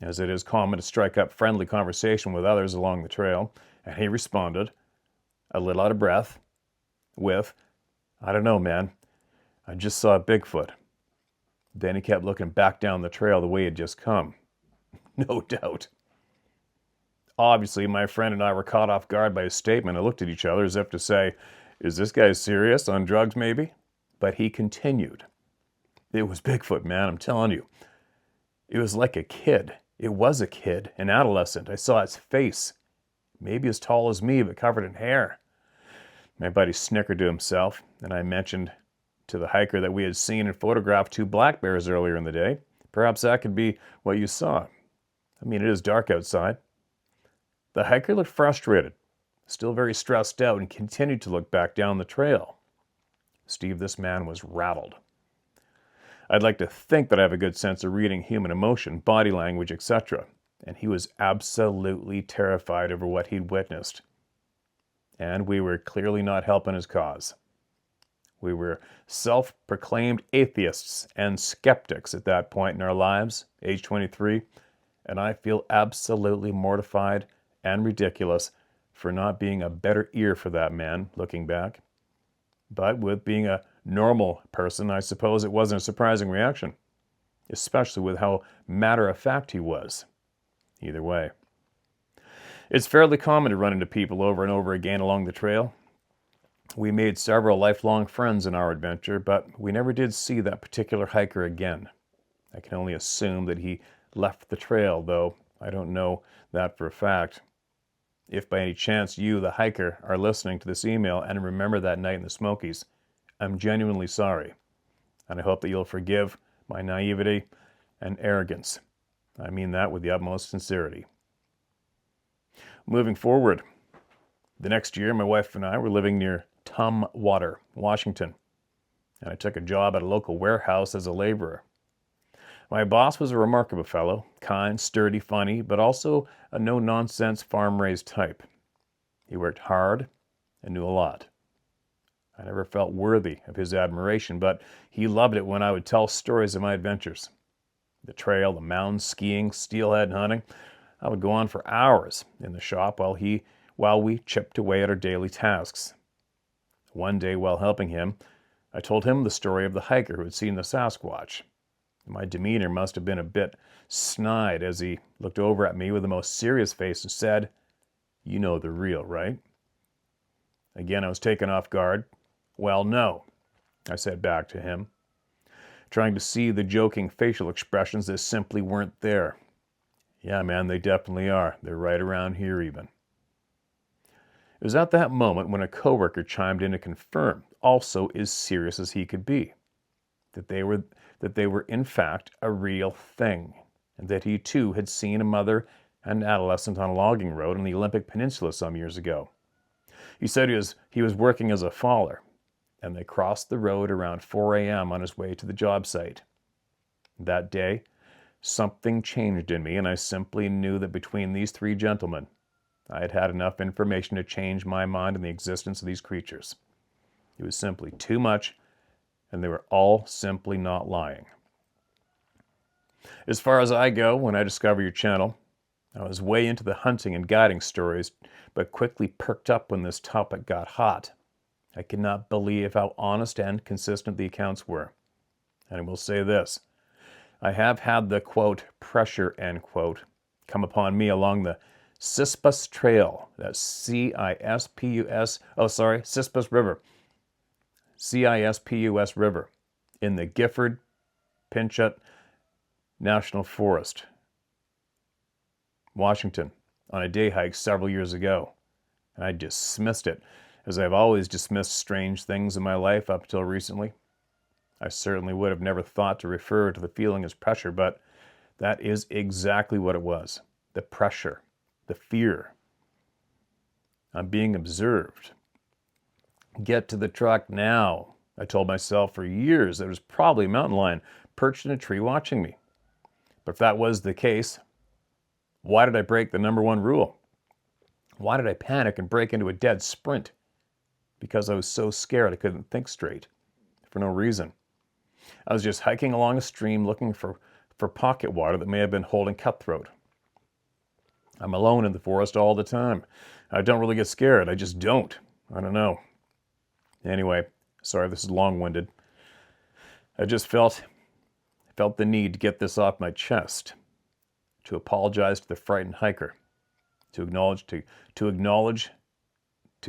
as it is common to strike up friendly conversation with others along the trail, and he responded, a little out of breath, with, I don't know, man, I just saw a Bigfoot. Then he kept looking back down the trail the way he had just come. No doubt. Obviously, my friend and I were caught off guard by his statement and looked at each other as if to say, is this guy serious? On drugs, maybe? But he continued. It was Bigfoot, man, I'm telling you. It was like a kid. It was a kid, an adolescent. I saw his face. Maybe as tall as me, but covered in hair. My buddy snickered to himself, and I mentioned to the hiker that we had seen and photographed 2 black bears earlier in the day. Perhaps that could be what you saw. I mean, it is dark outside. The hiker looked frustrated, still very stressed out, and continued to look back down the trail. Steve, this man was rattled. I'd like to think that I have a good sense of reading human emotion, body language, etc., and he was absolutely terrified over what he'd witnessed. And we were clearly not helping his cause. We were self-proclaimed atheists and skeptics at that point in our lives, age 23, and I feel absolutely mortified and ridiculous for not being a better ear for that man, looking back. But with being a normal person, I suppose it wasn't a surprising reaction, especially with how matter-of-fact he was. Either way. It's fairly common to run into people over and over again along the trail. We made several lifelong friends in our adventure, but we never did see that particular hiker again. I can only assume that he left the trail, though I don't know that for a fact. If by any chance you, the hiker, are listening to this email and remember that night in the Smokies, I'm genuinely sorry, and I hope that you'll forgive my naivety and arrogance. I mean that with the utmost sincerity. Moving forward, the next year, my wife and I were living near Tumwater, Washington, and I took a job at a local warehouse as a laborer. My boss was a remarkable fellow, kind, sturdy, funny, but also a no-nonsense farm-raised type. He worked hard and knew a lot. I never felt worthy of his admiration, but he loved it when I would tell stories of my adventures. The trail, the mountains, skiing, steelhead hunting. I would go on for hours in the shop while he while we chipped away at our daily tasks. One day, while helping him, I told him the story of the hiker who had seen the Sasquatch. My demeanor must have been a bit snide as he looked over at me with the most serious face and said, "You know the real, right?" Again, I was taken off guard. "Well, no," I said back to him, trying to see the joking facial expressions that simply weren't there. "Yeah, man, they definitely are. They're right around here even." It was at that moment when a coworker chimed in to confirm, also as serious as he could be, that they were in fact a real thing, and that he too had seen a mother and adolescent on a logging road on the Olympic Peninsula some years ago. He said he was working as a faller, and they crossed the road around 4 a.m. on his way to the job site. That day, something changed in me, and I simply knew that between these three gentlemen, I had had enough information to change my mind on the existence of these creatures. It was simply too much, and they were all simply not lying. As far as I go, when I discovered your channel, I was way into the hunting and guiding stories, but quickly perked up when this topic got hot. I could not believe how honest and consistent the accounts were. And I will say this, I have had the, quote, pressure, end quote, come upon me along the Cispus Trail, that's Cispus River, Cispus River, in the Gifford-Pinchot National Forest, Washington, on a day hike several years ago. And I dismissed it, as I've always dismissed strange things in my life up till recently. I certainly would have never thought to refer to the feeling as pressure, but that is exactly what it was. The pressure. The fear. I'm being observed. Get to the truck now. I told myself for years that it was probably a mountain lion perched in a tree watching me. But if that was the case, why did I break the number one rule? Why did I panic and break into a dead sprint? Because I was so scared I couldn't think straight. For no reason. I was just hiking along a stream looking for pocket water that may have been holding cutthroat. I'm alone in the forest all the time. I don't really get scared. I just don't. I don't know. Anyway, sorry this is long-winded. I just felt the need to get this off my chest, to apologize to the frightened hiker, to acknowledge to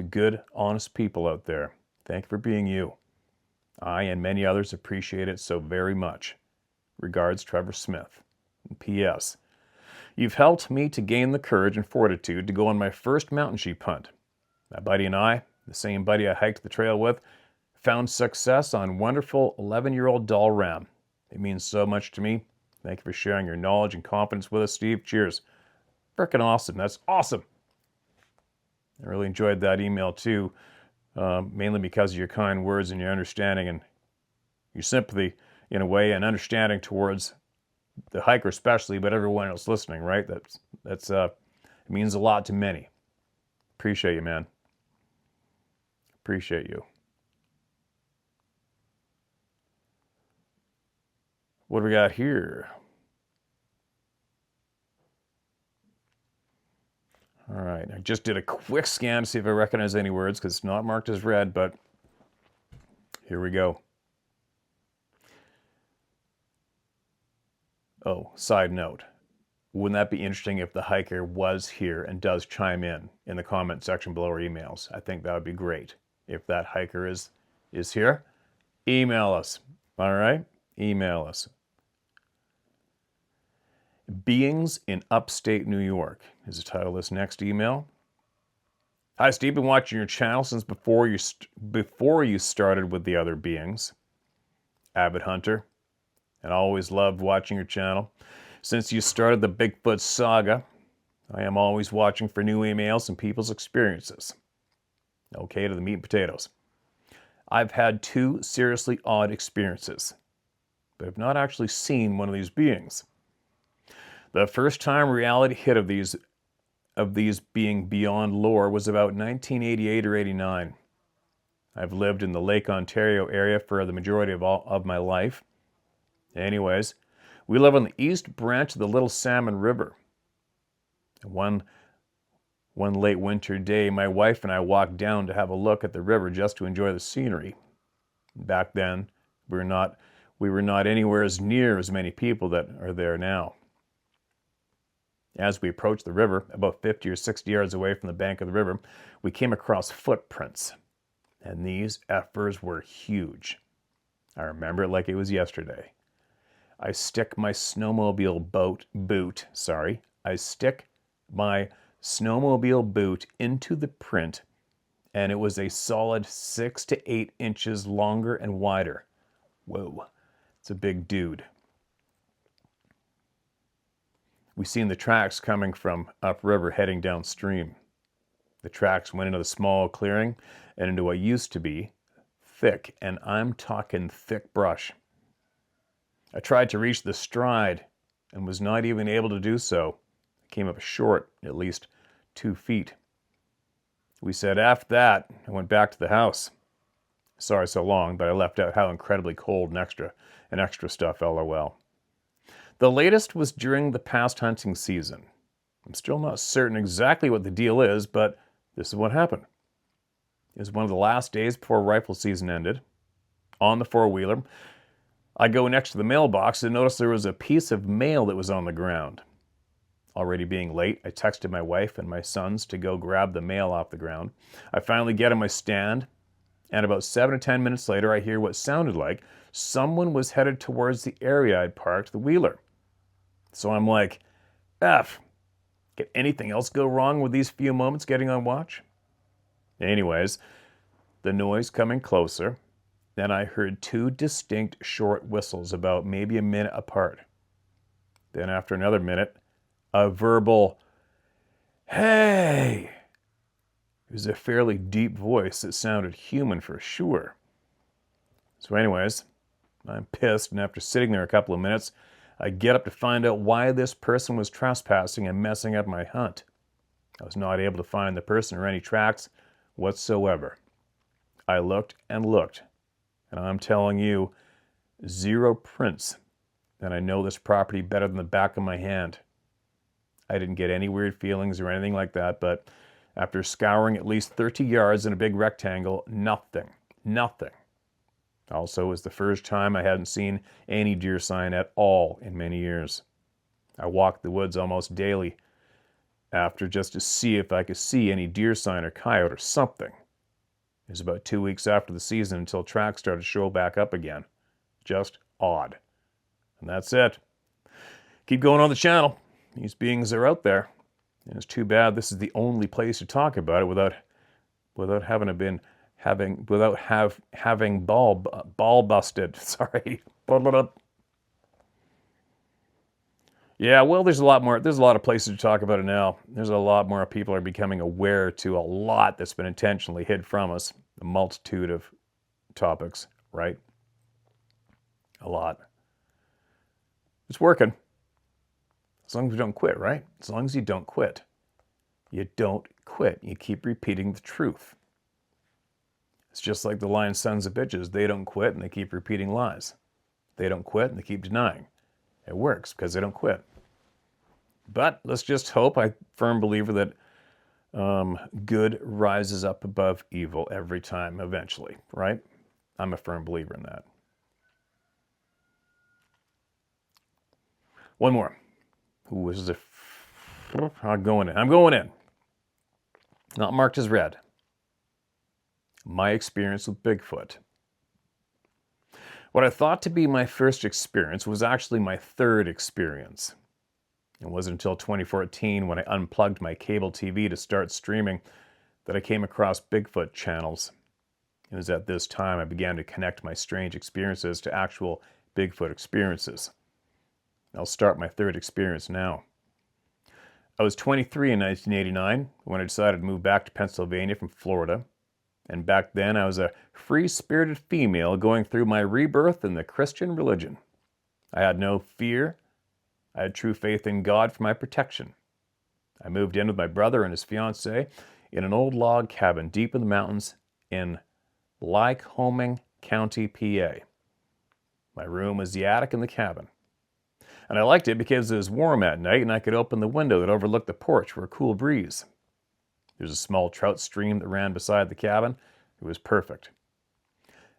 good, honest people out there. Thank you for being you. I and many others appreciate it so very much. Regards, Trevor Smith. And P.S. You've helped me to gain the courage and fortitude to go on my first mountain sheep hunt. My buddy and I, the same buddy I hiked the trail with, found success on wonderful 11-year-old doll ram. It means so much to me. Thank you for sharing your knowledge and confidence with us, Steve. Cheers. Frickin' awesome. That's awesome. I really enjoyed that email too, mainly because of your kind words and your understanding and your sympathy in a way and understanding towards the hiker especially, but everyone else listening, right? It means a lot to many. Appreciate you, man. Appreciate you. What do we got here? All right, I just did a quick scan to see if I recognize any words because it's not marked as read, but here we go. Oh, side note. Wouldn't that be interesting if the hiker was here and does chime in the comment section below our emails? I think that would be great. If that hiker is here, email us. All right? Email us. Beings in Upstate New York is the title of this next email. Hi, Steve. Been watching your channel since before you started with the other beings. Avid hunter. And I always loved watching your channel. Since you started the Bigfoot saga, I am always watching for new emails and people's experiences. Okay to the meat and potatoes. I've had 2 seriously odd experiences, but have not actually seen one of these beings. The first time reality hit of these being beyond lore was about 1988 or 89. I've lived in the Lake Ontario area for the majority of my life. Anyways, we live on the east branch of the Little Salmon River. One One late winter day, my wife and I walked down to have a look at the river just to enjoy the scenery. Back then, we were not anywhere as near as many people that are there now. As we approached the river, about 50 or 60 yards away from the bank of the river, we came across footprints. And these effers were huge. I remember it like it was yesterday. I stick my snowmobile boot into the print, and it was a solid 6 to 8 inches longer and wider. Whoa, it's a big dude. We seen the tracks coming from upriver heading downstream. The tracks went into the small clearing and into what used to be thick, and I'm talking thick brush. I tried to reach the stride and was not even able to do so. I came up short, at least 2 feet. We said after that, I went back to the house. Sorry so long, but I left out how incredibly cold and extra stuff, LOL. The latest was during the past hunting season. I'm still not certain exactly what the deal is, but this is what happened. It was one of the last days before rifle season ended. On the four-wheeler, I go next to the mailbox and notice there was a piece of mail that was on the ground. Already being late, I texted my wife and my sons to go grab the mail off the ground. I finally get on my stand, and about 7 to 10 minutes later, I hear what sounded like someone was headed towards the area I'd parked the wheeler. So I'm like, F, could anything else go wrong with these few moments getting on watch? Anyways, the noise coming closer, then I heard 2 distinct short whistles about maybe a minute apart. Then after another minute, a verbal, hey! It was a fairly deep voice that sounded human for sure. So anyways, I'm pissed, and after sitting there a couple of minutes, I get up to find out why this person was trespassing and messing up my hunt. I was not able to find the person or any tracks whatsoever. I looked and looked, and I'm telling you, 0 prints, and I know this property better than the back of my hand. I didn't get any weird feelings or anything like that, but after scouring at least 30 yards in a big rectangle, nothing. Also, it was the first time I hadn't seen any deer sign at all in many years. I walked the woods almost daily after just to see if I could see any deer sign or coyote or something. It was about 2 weeks after the season until tracks started to show back up again. Just odd. And that's it. Keep going on the channel. These beings are out there. And it's too bad this is the only place to talk about it without having ball busted. Sorry. Yeah, well, there's a lot of places to talk about it now. There's a lot more people are becoming aware to a lot that's been intentionally hid from us. A multitude of topics, right? A lot. It's working. As long as you don't quit, right? As long as you don't quit. You don't quit. You keep repeating the truth. It's just like the lying sons of bitches. They don't quit and they keep repeating lies. They don't quit and they keep denying. It works because they don't quit. But let's just hope, I'm a firm believer that good rises up above evil every time eventually, right? I'm a firm believer in that. One more. Ooh, this is I'm going in. Not marked as red. My experience with Bigfoot. What I thought to be my first experience was actually my third experience. It wasn't until 2014 when I unplugged my cable TV to start streaming that I came across Bigfoot channels. It was at this time I began to connect my strange experiences to actual Bigfoot experiences. I'll start my third experience now. I was 23 in 1989 when I decided to move back to Pennsylvania from Florida. And back then I was a free-spirited female going through my rebirth in the Christian religion. I had no fear. I had true faith in God for my protection. I moved in with my brother and his fiancée in an old log cabin deep in the mountains in Lycoming County, PA. My room was the attic in the cabin. And I liked it because it was warm at night and I could open the window that overlooked the porch for a cool breeze. There's a small trout stream that ran beside the cabin. It was perfect.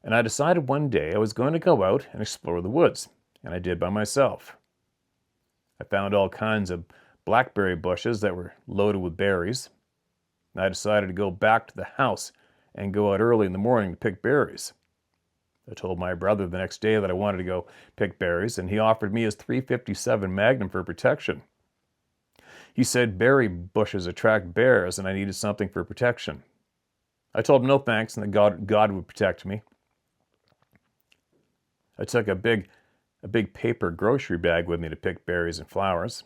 And I decided one day I was going to go out and explore the woods, and I did by myself. I found all kinds of blackberry bushes that were loaded with berries. I decided to go back to the house and go out early in the morning to pick berries. I told my brother the next day that I wanted to go pick berries, and he offered me his .357 Magnum for protection. He said berry bushes attract bears, and I needed something for protection. I told him no thanks, and that God would protect me. I took a big paper grocery bag with me to pick berries and flowers.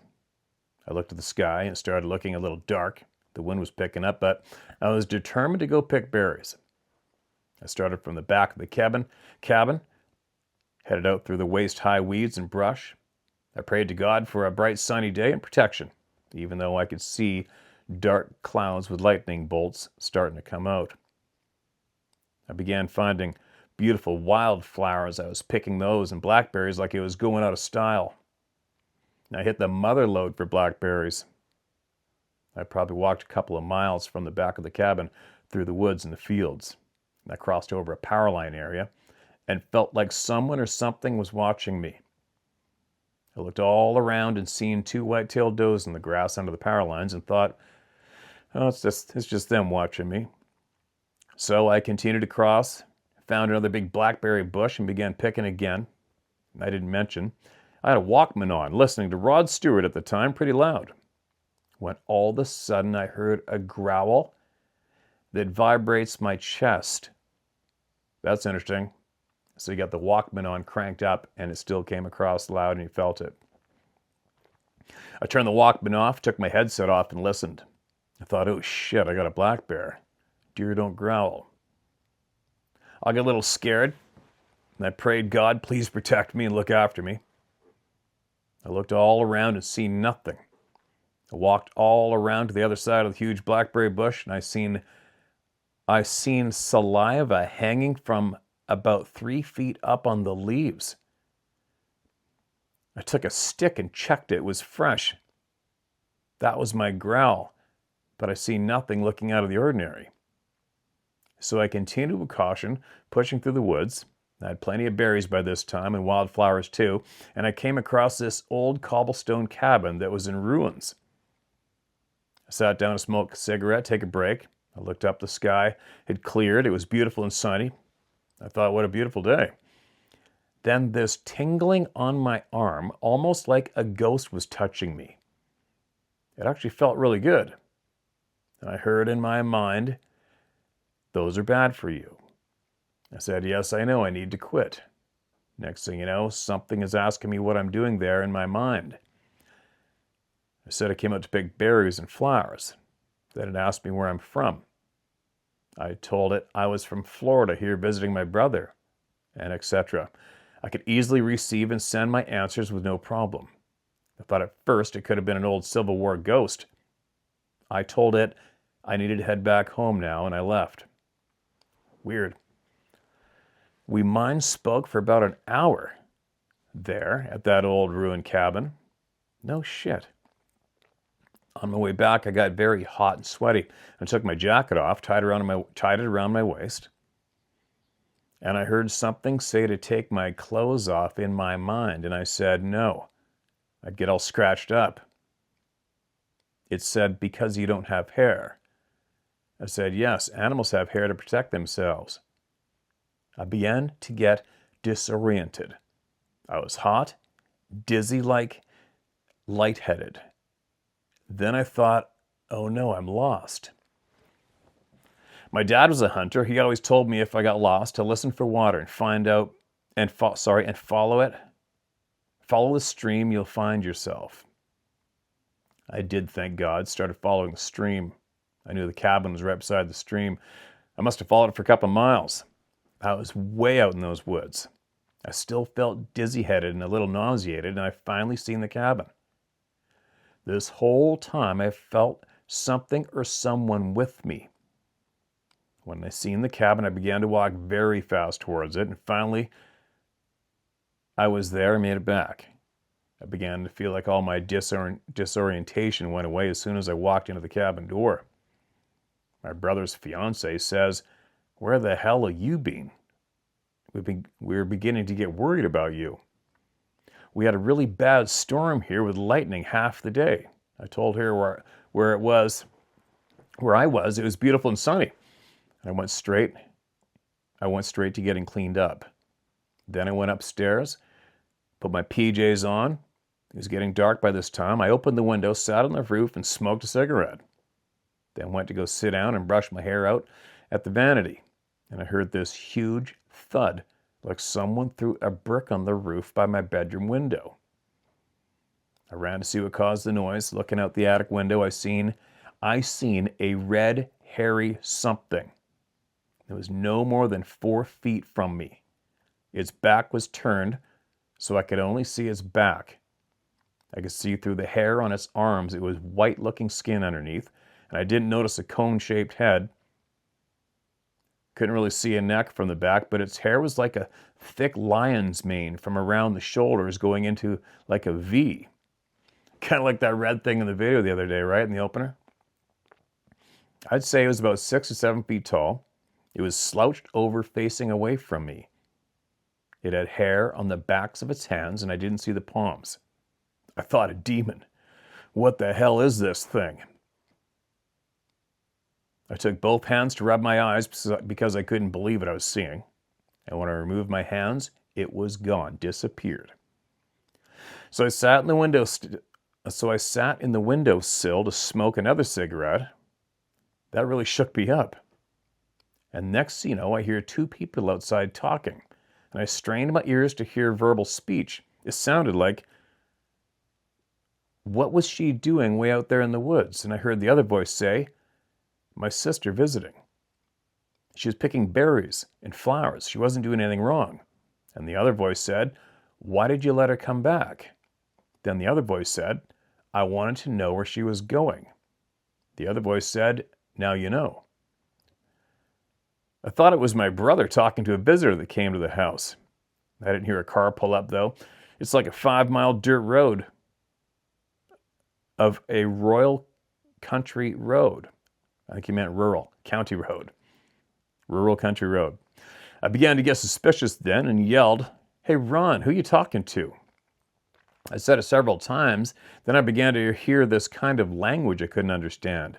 I looked at the sky, and it started looking a little dark. The wind was picking up, but I was determined to go pick berries. I started from the back of the cabin, headed out through the waist-high weeds and brush. I prayed to God for a bright sunny day and protection, even though I could see dark clouds with lightning bolts starting to come out. I began finding beautiful wildflowers. I was picking those and blackberries like it was going out of style. And I hit the mother lode for blackberries. I probably walked a couple of miles from the back of the cabin through the woods and the fields. I crossed over a power line area and felt like someone or something was watching me. I looked all around and seen 2 white-tailed does in the grass under the power lines and thought, oh, it's just them watching me. So I continued to cross, found another big blackberry bush and began picking again. I didn't mention, I had a Walkman on, listening to Rod Stewart at the time pretty loud, when all of a sudden I heard a growl that vibrates my chest. That's interesting. So you got the Walkman on cranked up and it still came across loud and you felt it. I turned the Walkman off, took my headset off and listened. I thought, oh shit, I got a black bear. Deer don't growl. I got a little scared and I prayed, God, please protect me and look after me. I looked all around and seen nothing. I walked all around to the other side of the huge blackberry bush and I seen saliva hanging from about 3 feet up on the leaves. I took a stick and checked it. It was fresh. That was my growl, but I see nothing looking out of the ordinary. So I continued with caution, pushing through the woods. I had plenty of berries by this time and wildflowers too, and I came across this old cobblestone cabin that was in ruins. I sat down to smoke a cigarette, take a break. I looked up, the sky had cleared. It was beautiful and sunny. I thought, what a beautiful day. Then this tingling on my arm, almost like a ghost was touching me. It actually felt really good. And I heard in my mind, those are bad for you. I said, yes, I know, I need to quit. Next thing you know, something is asking me what I'm doing there in my mind. I said I came out to pick berries and flowers. Then it asked me where I'm from. I told it I was from Florida here visiting my brother, and etc. I could easily receive and send my answers with no problem. I thought at first it could have been an old Civil War ghost. I told it I needed to head back home now, and I left. Weird. We mind spoke for about an hour there at that old ruined cabin. No shit. On my way back, I got very hot and sweaty. I took my jacket off, tied it around my waist, and I heard something say to take my clothes off in my mind, and I said no. I'd get all scratched up. It said, because you don't have hair. I said, yes, animals have hair to protect themselves. I began to get disoriented. I was hot, dizzy-like, lightheaded. Then I thought, oh no, I'm lost. My dad was a hunter. He always told me if I got lost to listen for water and follow it. Follow the stream, you'll find yourself. I did, thank God, started following the stream. I knew the cabin was right beside the stream. I must have followed it for a couple of miles. I was way out in those woods. I still felt dizzy-headed and a little nauseated, and I finally seen the cabin. This whole time I felt something or someone with me. When I seen the cabin, I began to walk very fast towards it, and finally I was there and made it back. I began to feel like all my disorientation went away as soon as I walked into the cabin door. My brother's fiance says, "Where the hell have you been? We're beginning to get worried about you. We had a really bad storm here with lightning half the day." I told her where I was, it was beautiful and sunny. I went straight to getting cleaned up. Then I went upstairs, put my PJs on. It was getting dark by this time. I opened the window, sat on the roof, and smoked a cigarette. Then went to go sit down and brush my hair out at the vanity. And I heard this huge thud, like someone threw a brick on the roof by my bedroom window. I ran to see what caused the noise. Looking out the attic window, I seen a red, hairy something. It was no more than 4 feet from me. Its back was turned, so I could only see its back. I could see through the hair on its arms. It was white-looking skin underneath, and I didn't notice a cone-shaped head. Couldn't really see a neck from the back, but its hair was like a thick lion's mane from around the shoulders going into like a V. Kind of like that red thing in the video the other day, right, in the opener? I'd say it was about 6 or 7 feet tall. It was slouched over, facing away from me. It had hair on the backs of its hands, and I didn't see the palms. I thought, a demon. What the hell is this thing? I took both hands to rub my eyes because I couldn't believe what I was seeing. And when I removed my hands, it was gone, disappeared. So I sat in the windowsill to smoke another cigarette. That really shook me up. And next thing you know, I hear 2 people outside talking. And I strained my ears to hear verbal speech. It sounded like, "What was she doing way out there in the woods?" And I heard the other voice say, "My sister visiting. She was picking berries and flowers. She wasn't doing anything wrong." And the other voice said, "Why did you let her come back?" Then the other voice said, "I wanted to know where she was going." The other voice said, "Now you know." I thought it was my brother talking to a visitor that came to the house. I didn't hear a car pull up, though. It's like a 5-mile dirt road of a royal country road. I think he meant rural, county road. Rural country road. I began to get suspicious then and yelled, "Hey, Ron, who are you talking to?" I said it several times. Then I began to hear this kind of language I couldn't understand.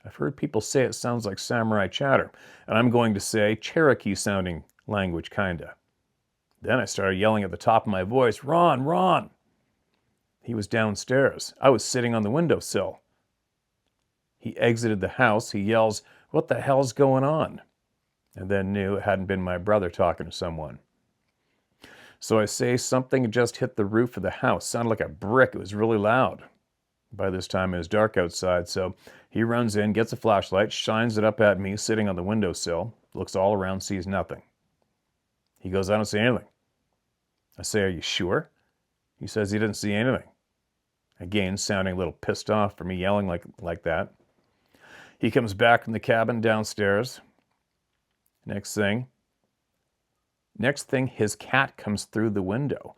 I've heard people say it sounds like samurai chatter, and I'm going to say Cherokee-sounding language, kinda. Then I started yelling at the top of my voice, "Ron, Ron!" He was downstairs. I was sitting on the windowsill. He exited the house. He yells, "What the hell's going on?" And then knew it hadn't been my brother talking to someone. So I say something just hit the roof of the house. Sounded like a brick. It was really loud. By this time, it was dark outside, so he runs in, gets a flashlight, shines it up at me, sitting on the windowsill, looks all around, sees nothing. He goes, "I don't see anything." I say, "Are you sure?" He says he didn't see anything. Again, sounding a little pissed off for me yelling like that. He comes back from the cabin downstairs. Next thing, his cat comes through the window.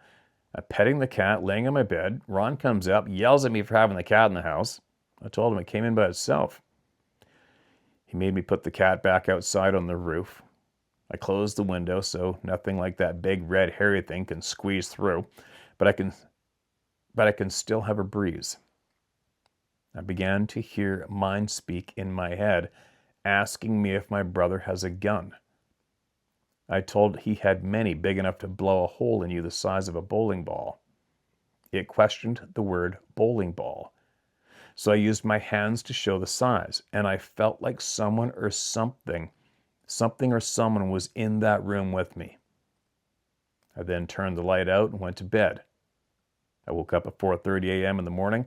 I'm petting the cat, laying on my bed. Ron comes up, yells at me for having the cat in the house. I told him it came in by itself. He made me put the cat back outside on the roof. I closed the window so nothing like that big red hairy thing can squeeze through, but I can still have a breeze. I began to hear mind speak in my head, asking me if my brother has a gun. I told he had many big enough to blow a hole in you the size of a bowling ball. It questioned the word bowling ball. So I used my hands to show the size, and I felt like someone or something or someone was in that room with me. I then turned the light out and went to bed. I woke up at 4:30 a.m. in the morning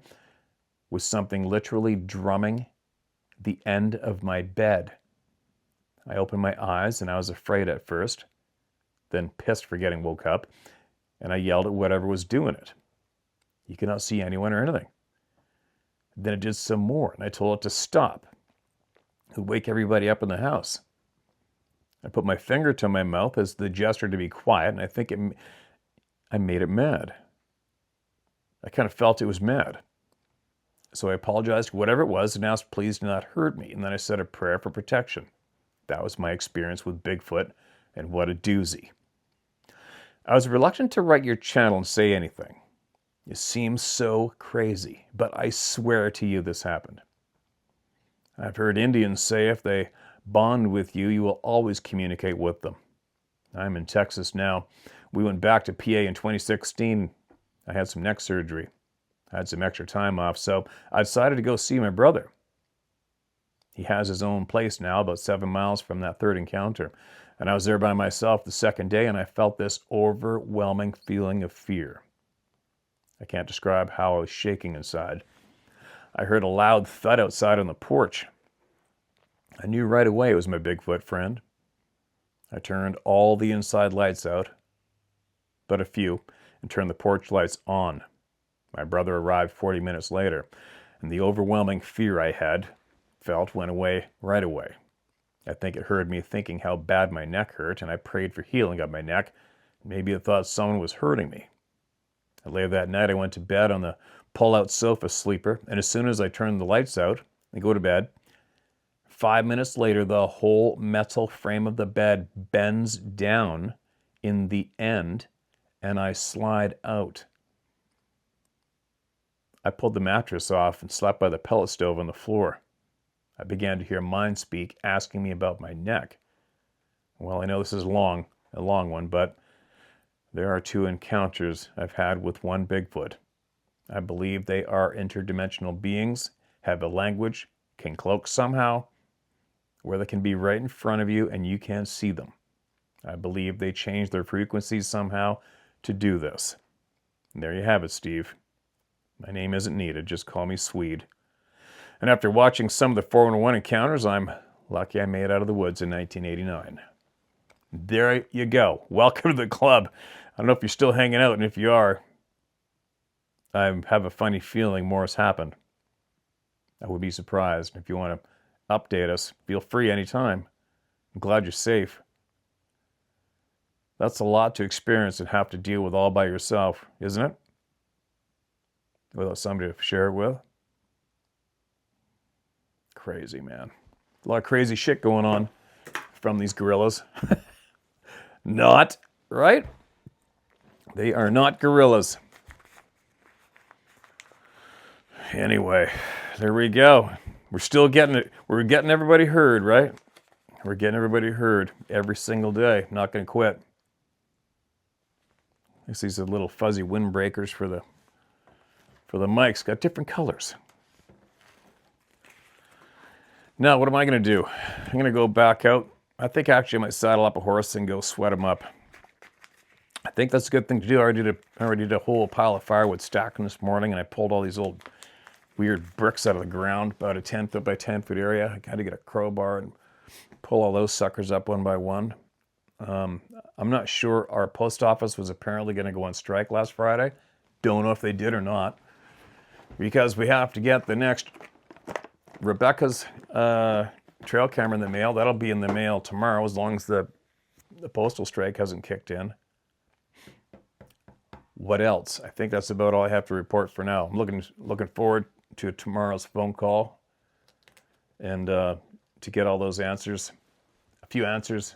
with something literally drumming the end of my bed. I opened my eyes and I was afraid at first, then pissed for getting woke up, and I yelled at whatever was doing it. You could not see anyone or anything. Then it did some more, and I told it to stop. It would wake everybody up in the house. I put my finger to my mouth as the gesture to be quiet, and I think I made it mad. I kind of felt it was mad. So I apologized for whatever it was and asked, please do not hurt me. And then I said a prayer for protection. That was my experience with Bigfoot, and what a doozy. I was reluctant to write your channel and say anything. It seems so crazy, but I swear to you this happened. I've heard Indians say if they bond with you, you will always communicate with them. I'm in Texas now. We went back to PA in 2016. I had some neck surgery. I had some extra time off, so I decided to go see my brother. He has his own place now, about 7 miles from that third encounter. And I was there by myself the second day, and I felt this overwhelming feeling of fear. I can't describe how I was shaking inside. I heard a loud thud outside on the porch. I knew right away it was my Bigfoot friend. I turned all the inside lights out, but a few, and turned the porch lights on. My brother arrived 40 minutes later, and the overwhelming fear I had felt went away right away. I think it heard me thinking how bad my neck hurt, and I prayed for healing of my neck. Maybe it thought someone was hurting me. Later that night, I went to bed on the pull-out sofa sleeper, and as soon as I turned the lights out and go to bed, 5 minutes later, the whole metal frame of the bed bends down in the end, and I slide out. I pulled the mattress off and slept by the pellet stove on the floor. I began to hear mind speak, asking me about my neck. Well, I know this is a long one, but there are 2 encounters I've had with one Bigfoot. I believe they are interdimensional beings, have a language, can cloak somehow, where they can be right in front of you and you can't see them. I believe they change their frequencies somehow to do this. And there you have it, Steve. My name isn't needed, just call me Swede. And after watching some of the 411 encounters, I'm lucky I made it out of the woods in 1989. There you go. Welcome to the club. I don't know if you're still hanging out, and if you are, I have a funny feeling more has happened. I would be surprised. If you want to update us, feel free anytime. I'm glad you're safe. That's a lot to experience and have to deal with all by yourself, isn't it? Without somebody to share it with. Crazy, man. A lot of crazy shit going on from these gorillas. Not, right? They are not gorillas. Anyway, there we go. We're still getting it. We're getting everybody heard, right? We're getting everybody heard every single day. Not going to quit. These are little fuzzy windbreakers for the mics. Got different colors. Now, what am I going to do? I'm going to go back out. I think actually I might saddle up a horse and go sweat them up. I think that's a good thing to do. I already did a whole pile of firewood stacking this morning, and I pulled all these old weird bricks out of the ground, about a 10 foot by 10 foot area. I had to get a crowbar and pull all those suckers up one by one. I'm not sure. Our post office was apparently going to go on strike last Friday. Don't know if they did or not, because we have to get the next Rebecca's trail camera in the mail. That'll be in the mail tomorrow, as long as the postal strike hasn't kicked in. What else? I think that's about all I have to report for now. I'm looking forward to tomorrow's phone call and to get all those answers, a few answers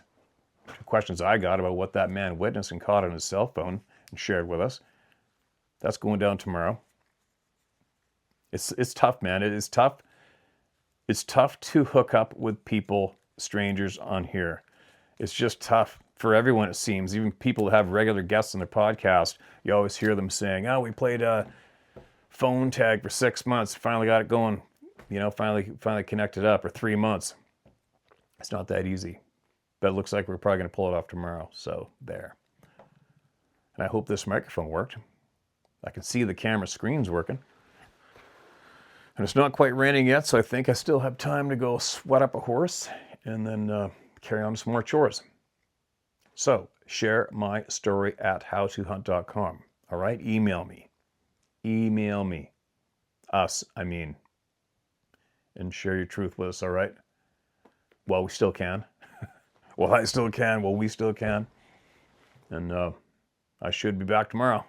to questions I got about what that man witnessed and caught on his cell phone and shared with us. That's going down tomorrow. It's tough, man. It is tough. It's tough to hook up with people, strangers on here. It's just tough for everyone, it seems. Even people that have regular guests on their podcast, you always hear them saying, oh, we played phone tag for 6 months, finally got it going, finally connected up, or 3 months. It's not that easy. But it looks like we're probably going to pull it off tomorrow. So there. And I hope this microphone worked. I can see the camera screen's working. And it's not quite raining yet, so I think I still have time to go sweat up a horse and then carry on some more chores. So, share my story at howtohunt.com. All right? Email me. Email me. Us, I mean. And share your truth with us, all right? Well, we still can. Well, I still can. Well, we still can. And I should be back tomorrow.